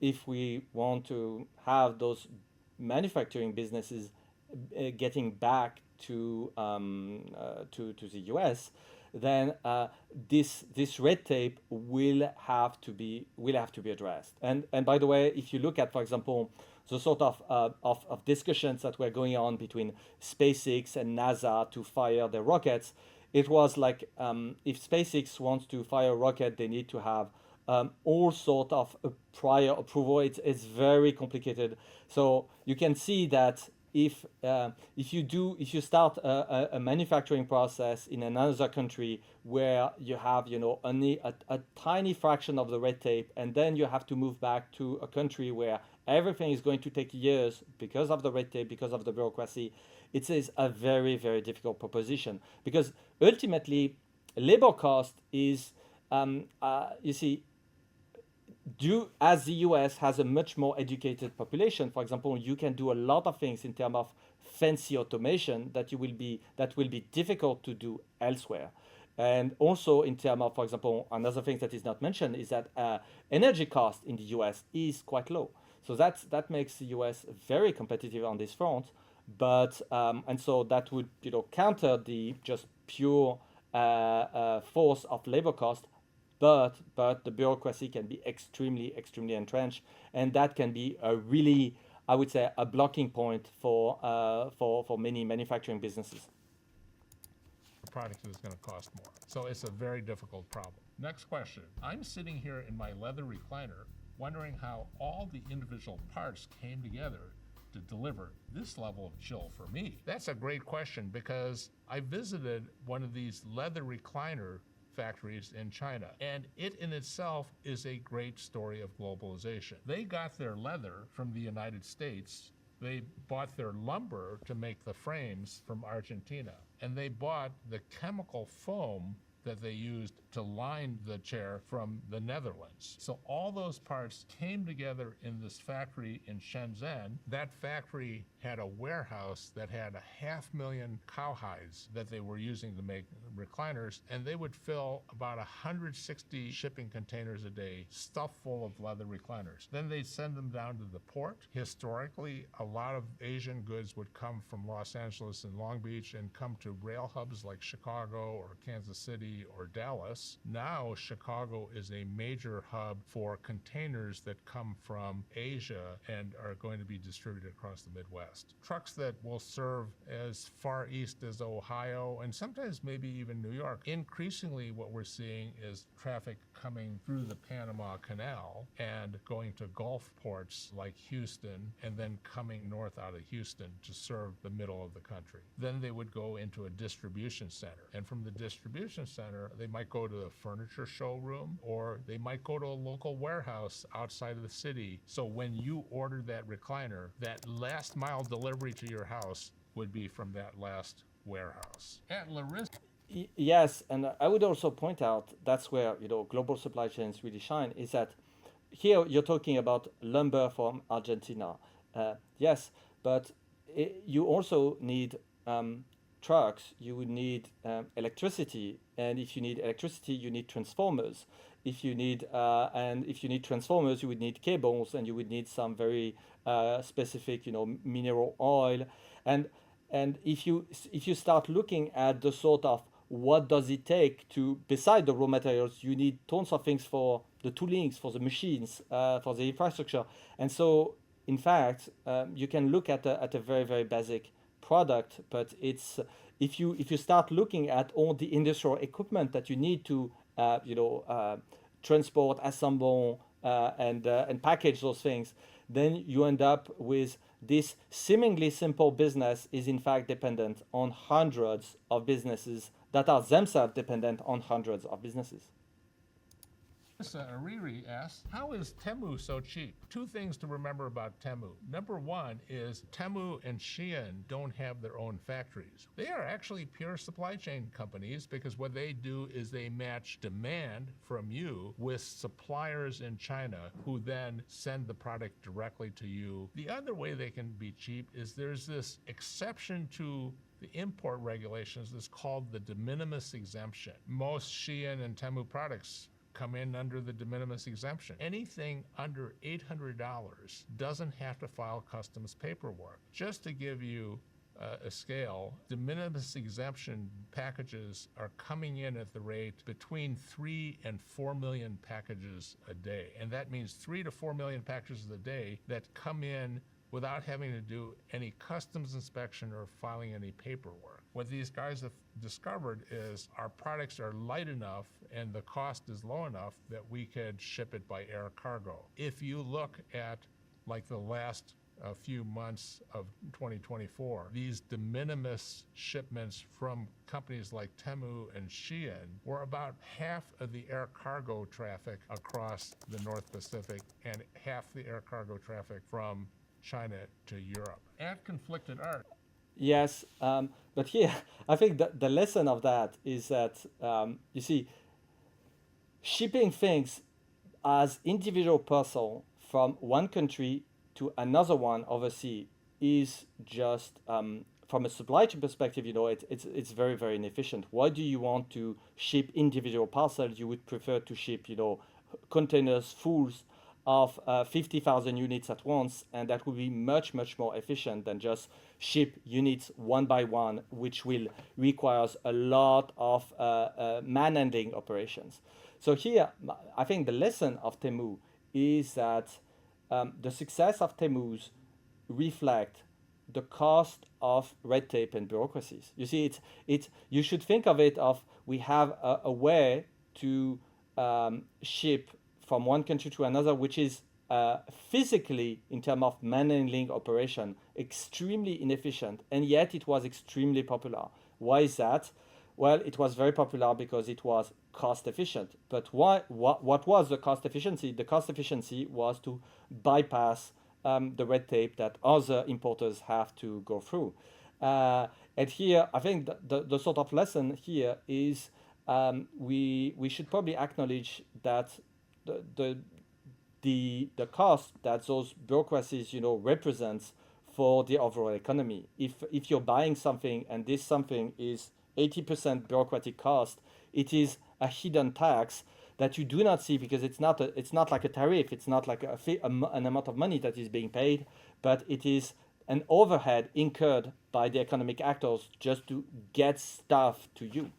if we want to have those manufacturing businesses getting back to the U.S., then this red tape will have to be addressed. And by the way, if you look at, for example, the sort of discussions that were going on between SpaceX and NASA to fire their rockets, it was like if SpaceX wants to fire a rocket, they need to have all sort of prior approval. It's very complicated. So you can see that if you start a manufacturing process in another country where you have only a tiny fraction of the red tape, and then you have to move back to a country where everything is going to take years because of the red tape, because of the bureaucracy, it is a very, very difficult proposition, because ultimately labor cost is you see, as the US has a much more educated population, for example, you can do a lot of things in terms of fancy automation that will be difficult to do elsewhere. And also in terms of, for example, another thing that is not mentioned is that energy cost in the US is quite low. So that makes the US very competitive on this front. but and so that would counter the just pure force of labor cost, but the bureaucracy can be extremely entrenched, and that can be a really, I would say, a blocking point for many manufacturing businesses.
The product is going to cost more. So it's a very difficult problem. Next question. I'm sitting here in my leather recliner wondering how all the individual parts came together to deliver this level of chill for me. That's a great question because I visited one of these leather recliner factories in China, and it in itself is a great story of globalization. They got their leather from the United States. They bought their lumber to make the frames from Argentina, and they bought the chemical foam that they used to line the chair from the Netherlands. So all those parts came together in this factory in Shenzhen. That factory had a warehouse that had 500,000 cowhides that they were using to make recliners, and they would fill about 160 shipping containers a day stuffed full of leather recliners. Then they'd send them down to the port. Historically, a lot of Asian goods would come from Los Angeles and Long Beach and come to rail hubs like Chicago or Kansas City or Dallas. Now, Chicago is a major hub for containers that come from Asia and are going to be distributed across the Midwest. Trucks that will serve as far east as Ohio and sometimes maybe even New York. Increasingly, what we're seeing is traffic coming through the Panama Canal and going to Gulf ports like Houston and then coming north out of Houston to serve the middle of the country. Then they would go into a distribution center. And from the distribution center, they might go to a furniture showroom or they might go to a local warehouse outside of the city. So when you order that recliner, that last mile delivery to your house would be from that last warehouse. At Larissa.
Yes, and I would also point out that's where global supply chains really shine. Is that here you're talking about lumber from Argentina, yes, but you also need trucks. You would need electricity, and if you need electricity, you need transformers. If you need transformers, you would need cables, and you would need some very specific mineral oil, and if you start looking at the sort of what does it take to, beside the raw materials, you need tons of things for the toolings, for the machines, for the infrastructure. And so, in fact, you can look at a very, very basic product, but it's if you start looking at all the industrial equipment that you need to transport, assemble, and package those things, then you end up with this seemingly simple business is in fact dependent on hundreds of businesses that are themselves dependent on hundreds of businesses.
Ariri asks, how is Temu so cheap? Two things to remember about Temu. Number one is Temu and Shein don't have their own factories. They are actually pure supply chain companies because what they do is they match demand from you with suppliers in China who then send the product directly to you. The other way they can be cheap is there's this exception to the import regulations that's called the de minimis exemption. Most Shein and Temu products come in under the de minimis exemption. Anything under $800 doesn't have to file customs paperwork. Just to give you a scale, de minimis exemption packages are coming in at the rate between 3 and 4 million packages a day. And that means 3 to 4 million packages a day that come in without having to do any customs inspection or filing any paperwork. What these guys have discovered is our products are light enough and the cost is low enough that we could ship it by air cargo. If you look at like the last few months of 2024, these de minimis shipments from companies like Temu and Shein were about half of the air cargo traffic across the North Pacific and half the air cargo traffic from China to Europe. At Conflicted Art.
Yes, but here I think that the lesson of that is that you see, shipping things as individual parcel from one country to another one overseas is just from a supply chain perspective, it's very, very inefficient. Why do you want to ship individual parcels? You would prefer to ship containers full of 50,000 units at once, and that will be much, much more efficient than just ship units one by one, which will requires a lot of man-handling operations. So here, I think the lesson of Temu is that the success of Temus reflect the cost of red tape and bureaucracies. You see, you should think of it of we have a way to ship from one country to another, which is physically, in terms of man-handling operation, extremely inefficient, and yet it was extremely popular. Why is that? Well, it was very popular because it was cost efficient. But what was the cost efficiency? The cost efficiency was to bypass the red tape that other importers have to go through. And here, I think the sort of lesson here is we should probably acknowledge that the cost that those bureaucracies represents for the overall economy. If you're buying something and this something is 80% bureaucratic cost, it is a hidden tax that you do not see because it's not like a tariff, it's not like an amount of money that is being paid, but it is an overhead incurred by the economic actors just to get stuff to you.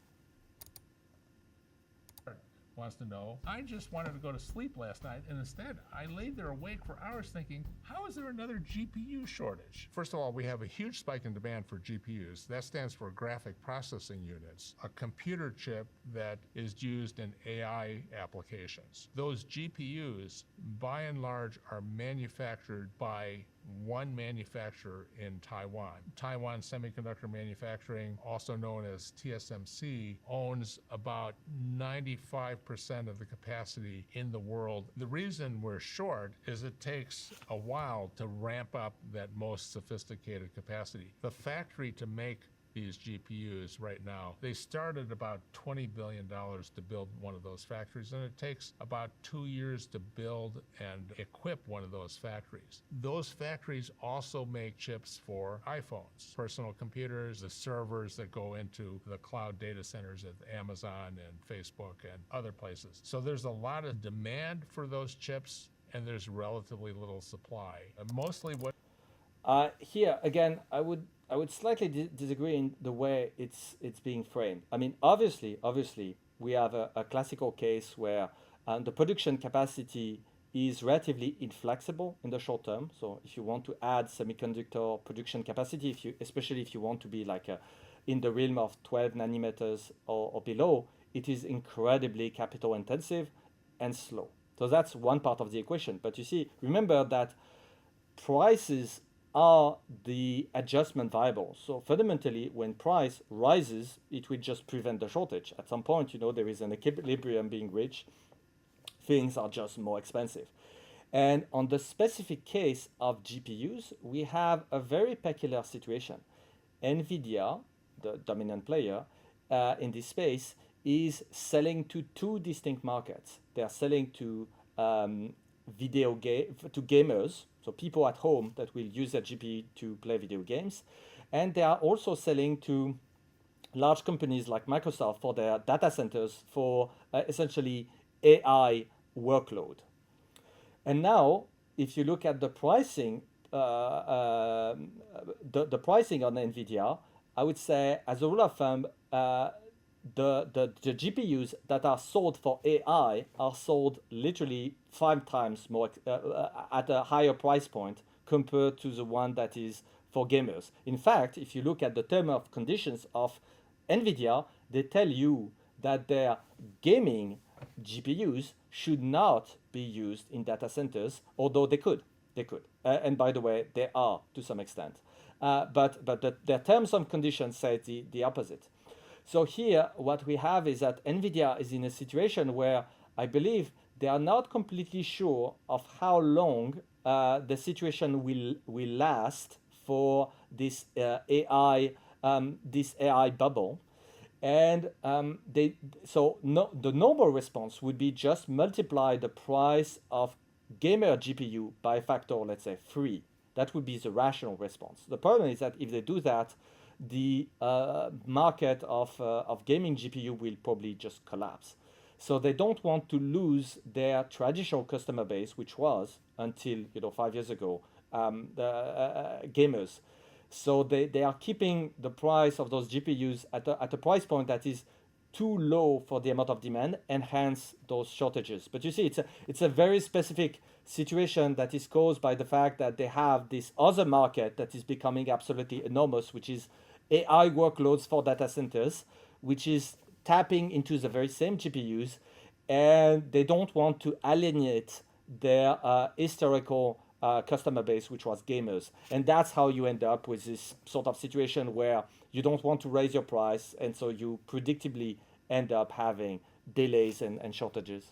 Wants to know, I just wanted to go to sleep last night, and instead I laid there awake for hours thinking, how is there another GPU shortage? First of all, we have a huge spike in demand for GPUs. That stands for graphic processing units, a computer chip that is used in AI applications. Those GPUs, by and large, are manufactured by one manufacturer in Taiwan. Taiwan Semiconductor Manufacturing, also known as TSMC, owns about 95% of the capacity in the world. The reason we're short is it takes a while to ramp up that most sophisticated capacity. The factory to make these GPUs right now, they started about $20 billion to build one of those factories, and it takes about 2 years to build and equip one of those factories. Those factories also make chips for iPhones, personal computers, the servers that go into the cloud data centers at Amazon and Facebook and other places. So there's a lot of demand for those chips, and there's relatively little supply. Mostly what
Here again, I would slightly disagree in the way it's being framed. I mean, obviously, we have a classical case where the production capacity is relatively inflexible in the short term. So if you want to add semiconductor production capacity, especially if you want to be like in the realm of 12 nanometers or below, it is incredibly capital intensive and slow. So that's one part of the equation. But you see, remember that prices are the adjustment variable. So fundamentally, when price rises, it will just prevent the shortage. At some point, there is an equilibrium being reached. Things are just more expensive. And on the specific case of GPUs, we have a very peculiar situation. NVIDIA, the dominant player in this space, is selling to two distinct markets. They are selling to to gamers, so people at home that will use their GPU to play video games. And they are also selling to large companies like Microsoft for their data centers for essentially AI workload. And now, if you look at the pricing, the pricing on NVIDIA, I would say, as a rule of thumb, the GPUs that are sold for AI are sold literally 5 times more at a higher price point compared to the one that is for gamers. In fact, if you look at the term of conditions of NVIDIA, they tell you that their gaming GPUs should not be used in data centers, although they could. And by the way, they are to some extent. But their terms and conditions say the opposite. So here, what we have is that NVIDIA is in a situation where I believe they are not completely sure of how long the situation will last for this AI bubble. And the normal response would be just multiply the price of gamer GPU by a factor, let's say 3. That would be the rational response. The problem is that if they do that, the market of gaming GPU will probably just collapse. So they don't want to lose their traditional customer base, which was until 5 years ago the gamers. So they are keeping the price of those GPUs at a price point that is too low for the amount of demand, and hence those shortages. But you see, it's a very specific situation that is caused by the fact that they have this other market that is becoming absolutely enormous, which is AI workloads for data centers, which is tapping into the very same GPUs, and they don't want to alienate their historical customer base, which was gamers. And that's how you end up with this sort of situation where you don't want to raise your price, and so you predictably end up having delays and shortages.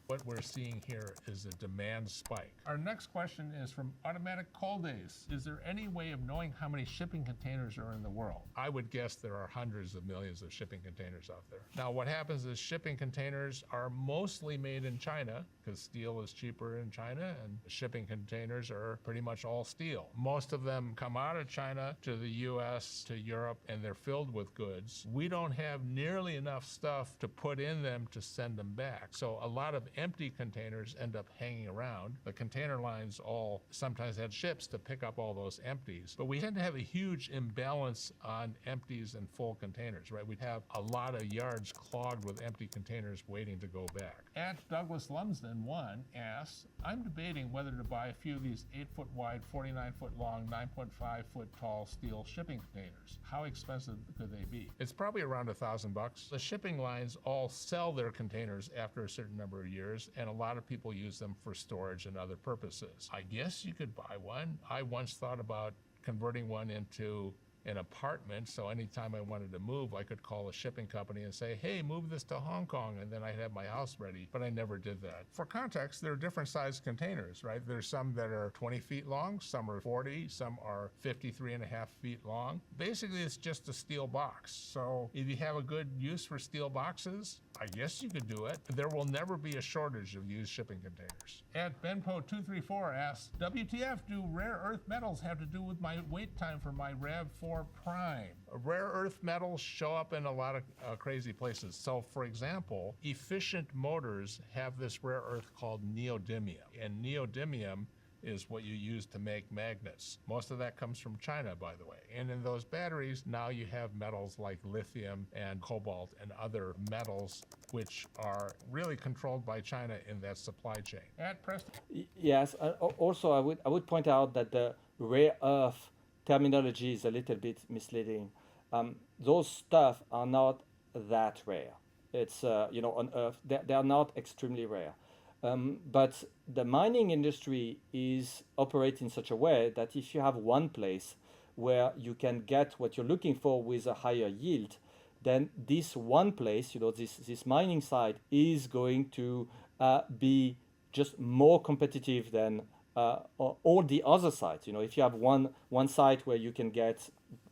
What we're seeing here is a demand spike. Our next question is from Automatic Call Days. Is there any way of knowing how many shipping containers are in the world? I would guess there are hundreds of millions of shipping containers out there. Now, what happens is shipping containers are mostly made in China because steel is cheaper in China, and shipping containers are pretty much all steel. Most of them come out of China to the US, to Europe, and they're filled with goods. We don't have nearly enough stuff to put in them to send them back. So a lot of empty containers end up hanging around. The container lines all sometimes had ships to pick up all those empties. But we tend to have a huge imbalance on empties and full containers, right? We have a lot of yards clogged with empty containers waiting to go back. At Douglas Lumsden 1 asks, I'm debating whether to buy a few of these 8-foot wide, 49-foot long, 9.5-foot tall steel shipping containers. How expensive could they be? It's probably around $1,000. The shipping lines all sell their containers after a certain number of years, and a lot of people use them for storage and other purposes. I guess you could buy one. I once thought about converting one into an apartment, so anytime I wanted to move, I could call a shipping company and say, hey, move this to Hong Kong, and then I'd have my house ready. But I never did that. For context, there are different sized containers, right? There's some that are 20 feet long, some are 40, some are 53.5 feet long. Basically, it's just a steel box. So if you have a good use for steel boxes, I guess you could do it. There will never be a shortage of used shipping containers. At Benpo234 asks, WTF do rare earth metals have to do with my wait time for my RAV4 Prime? Rare earth metals show up in a lot of crazy places. So, for example, efficient motors have this rare earth called neodymium. And neodymium is what you use to make magnets. Most of that comes from China, by the way. And in those batteries, now you have metals like lithium and cobalt and other metals which are really controlled by China in that supply chain. At Preston.
Yes. Also, I would point out that the rare earth terminology is a little bit misleading. Those stuff are not that rare. It's on Earth they are not extremely rare. But the mining industry is operating in such a way that if you have one place where you can get what you're looking for with a higher yield, then this one place, this mining site is going to be just more competitive than all the other sites. If you have one site where you can get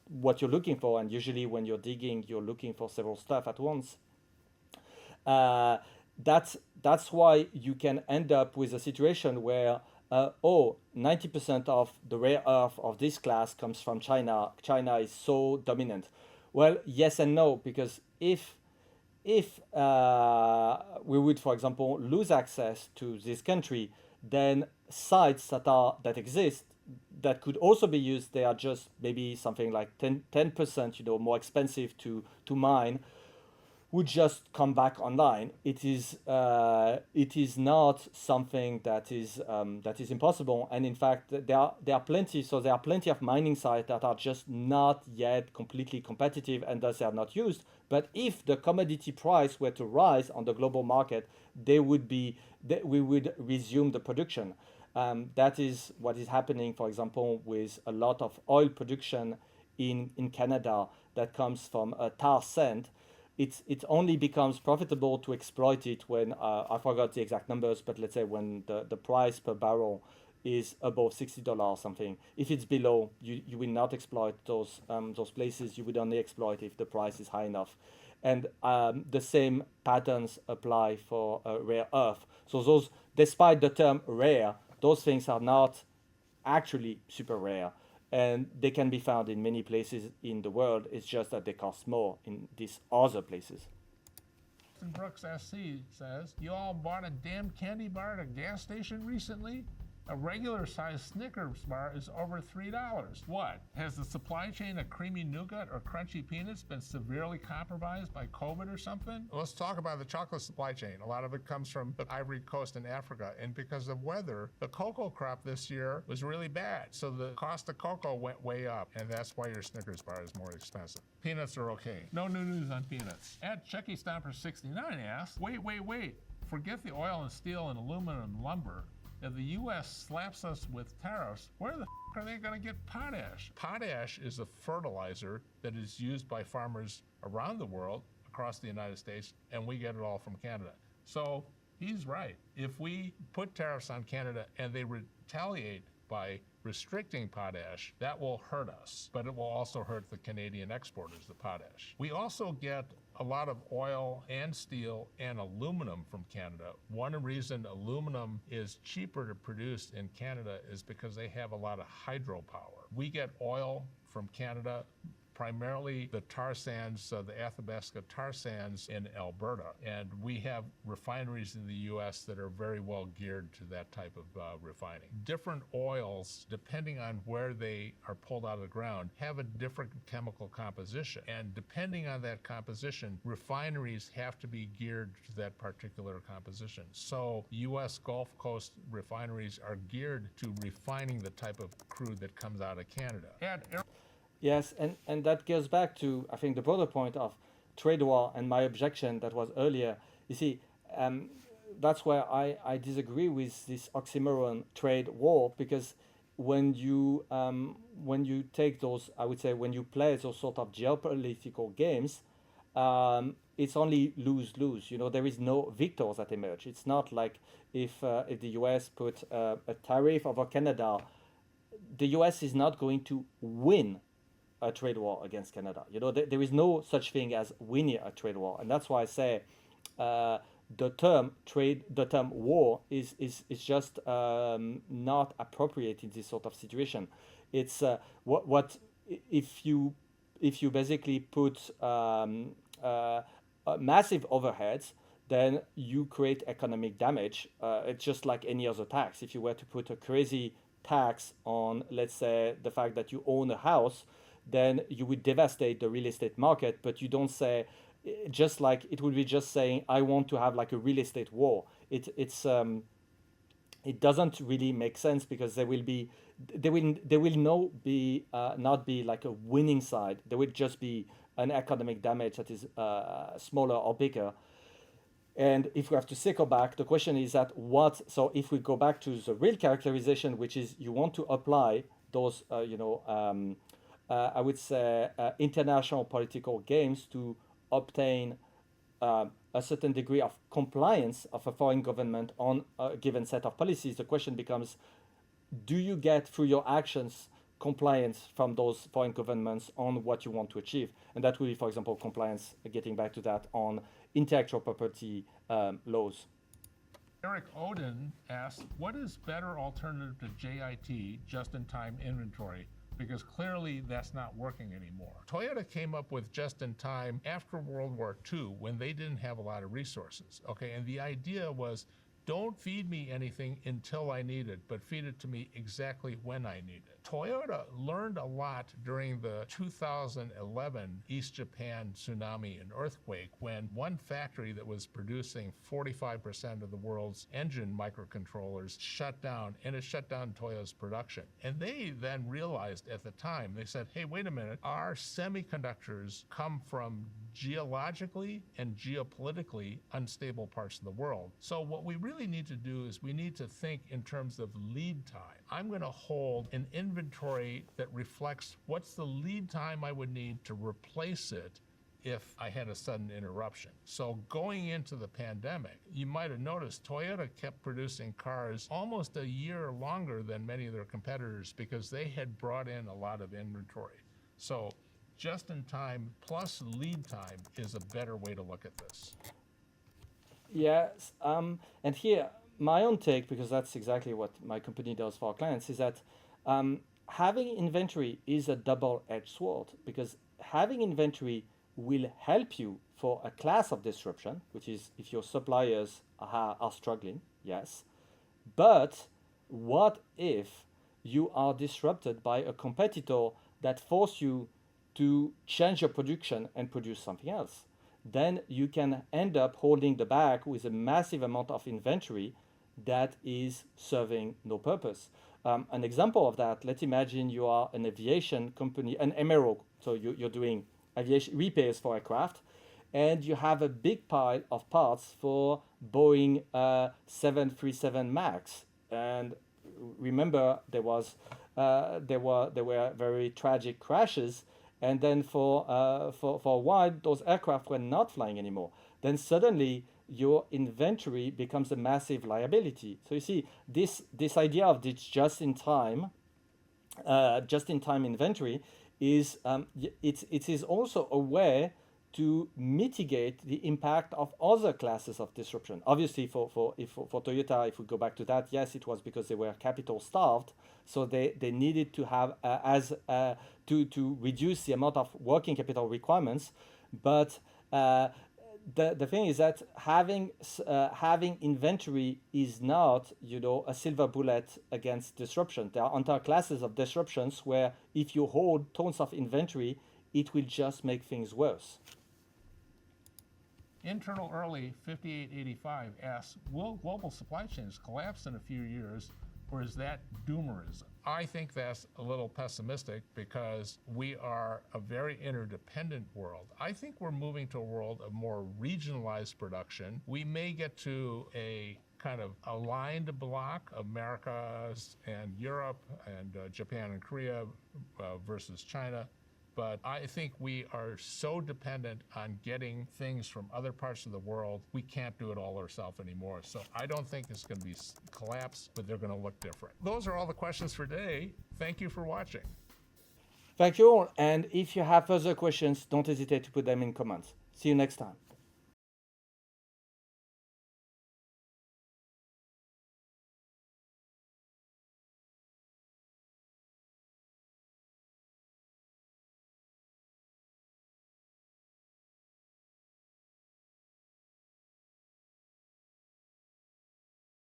what you're looking for, and usually when you're digging, you're looking for several stuff at once. That's why you can end up with a situation where 90% of the rare earth of this class comes from China. China is so dominant. Well, yes and no, because if we would, for example, lose access to this country, then sites that exist that could also be used, they are just maybe something like 10% more expensive to mine, would just come back online. It is not something that is impossible, and in fact there are plenty. So there are plenty of mining sites that are just not yet completely competitive, and thus they are not used. But if the commodity price were to rise on the global market, we would resume the production. That is what is happening, for example, with a lot of oil production in Canada that comes from tar sand. It only becomes profitable to exploit it when, I forgot the exact numbers, but let's say when the price per barrel is above $60 or something. If it's below, you will not exploit those places. You would only exploit if the price is high enough. And the same patterns apply for rare earth. So those, despite the term rare, those things are not actually super rare. And they can be found in many places in the world. It's just that they cost more in these other places.
Brooks SC says, you all bought a damn candy bar at a gas station recently? A regular sized Snickers bar is over $3. What? Has the supply chain of creamy nougat or crunchy peanuts been severely compromised by COVID or something? Let's talk about the chocolate supply chain. A lot of it comes from the Ivory Coast in Africa. And because of weather, the cocoa crop this year was really bad. So the cost of cocoa went way up. And that's why your Snickers bar is more expensive. Peanuts are okay. No new news on peanuts. At Chucky Stomper 69 asks, wait. Forget the oil and steel and aluminum lumber. If the U.S. slaps us with tariffs, where the are they going to get potash? Potash is a fertilizer that is used by farmers around the world, across the United States, and we get it all from Canada. So he's right. If we put tariffs on Canada and they retaliate by restricting potash, that will hurt us, but it will also hurt the Canadian exporters of potash. We also get a lot of oil and steel and aluminum from Canada. One reason aluminum is cheaper to produce in Canada is because they have a lot of hydropower. We get oil from Canada, primarily the tar sands, the Athabasca tar sands in Alberta. And we have refineries in the U.S. that are very well geared to that type of refining. Different oils, depending on where they are pulled out of the ground, have a different chemical composition. And depending on that composition, refineries have to be geared to that particular composition. So U.S. Gulf Coast refineries are geared to refining the type of crude that comes out of Canada.
Yes, and that goes back to, I think, the broader point of trade war and my objection that was earlier. You see, that's where I disagree with this oxymoron trade war, because when you take those, I would say, when you play those sort of geopolitical games, it's only lose-lose. You know, there is no victors that emerge. It's not like if the US put a tariff over Canada, the US is not going to win a trade war against Canada. You know, there is no such thing as winning a trade war, and that's why I say the term war is just not appropriate in this sort of situation. It's what if you basically put massive overheads, then you create economic damage. It's just like any other tax. If you were to put a crazy tax on, let's say, the fact that you own a house, then you would devastate the real estate market. But you don't say, just like it would be just saying, I want to have like a real estate war. It doesn't really make sense, because there will not be like a winning side. There will just be an economic damage that is smaller or bigger. And if we have to circle back, the question is that so if we go back to the real characterization, which is you want to apply those, I would say, international political games to obtain a certain degree of compliance of a foreign government on a given set of policies. The question becomes, do you get through your actions compliance from those foreign governments on what you want to achieve? And that will be, for example, compliance, getting back to that, on intellectual property laws.
Eric Oden asked, what is better alternative to JIT, just-in-time inventory? Because clearly that's not working anymore. Toyota came up with just-in-time after World War II, when they didn't have a lot of resources, okay? And the idea was, don't feed me anything until I need it, but feed it to me exactly when I need it. Toyota learned a lot during the 2011 East Japan tsunami and earthquake, when one factory that was producing 45% of the world's engine microcontrollers shut down, and it shut down Toyota's production. And they then realized at the time, they said, hey, wait a minute, our semiconductors come from geologically and geopolitically unstable parts of the world. So what we really need to do is we need to think in terms of lead time. I'm going to hold an inventory that reflects what's the lead time I would need to replace it if I had a sudden interruption. So going into the pandemic, you might have noticed Toyota kept producing cars almost a year longer than many of their competitors, because they had brought in a lot of inventory. So just-in-time plus lead time is a better way to look at this.
Yes, and here, my own take, because that's exactly what my company does for our clients, is that having inventory is a double-edged sword, because having inventory will help you for a class of disruption, which is if your suppliers are struggling, yes. But what if you are disrupted by a competitor that force you to change your production and produce something else? Then you can end up holding the bag with a massive amount of inventory that is serving no purpose. An example of that, let's imagine you are an aviation company, an MRO, so you're doing aviation repairs for aircraft, and you have a big pile of parts for Boeing 737 MAX. And remember, there were very tragic crashes, and then for a while, those aircraft were not flying anymore. Then suddenly, your inventory becomes a massive liability. So you see, this idea of this just-in-time inventory is it is also a way to mitigate the impact of other classes of disruption. Obviously, for Toyota, if we go back to that, yes, it was because they were capital starved, so they needed to have to reduce the amount of working capital requirements. But the thing is that having inventory is not, a silver bullet against disruption. There are entire classes of disruptions where if you hold tons of inventory, it will just make things worse.
Internal Early 5885 asks, will global supply chains collapse in a few years, or is that doomerism? I think that's a little pessimistic because we are a very interdependent world. I think we're moving to a world of more regionalized production. We may get to a kind of aligned block, America and Europe and Japan and Korea versus China. But I think we are so dependent on getting things from other parts of the world, we can't do it all ourselves anymore. So I don't think it's going to be collapse, but they're going to look different. Those are all the questions for today. Thank you for watching.
Thank you all. And if you have further questions, don't hesitate to put them in comments. See you next time.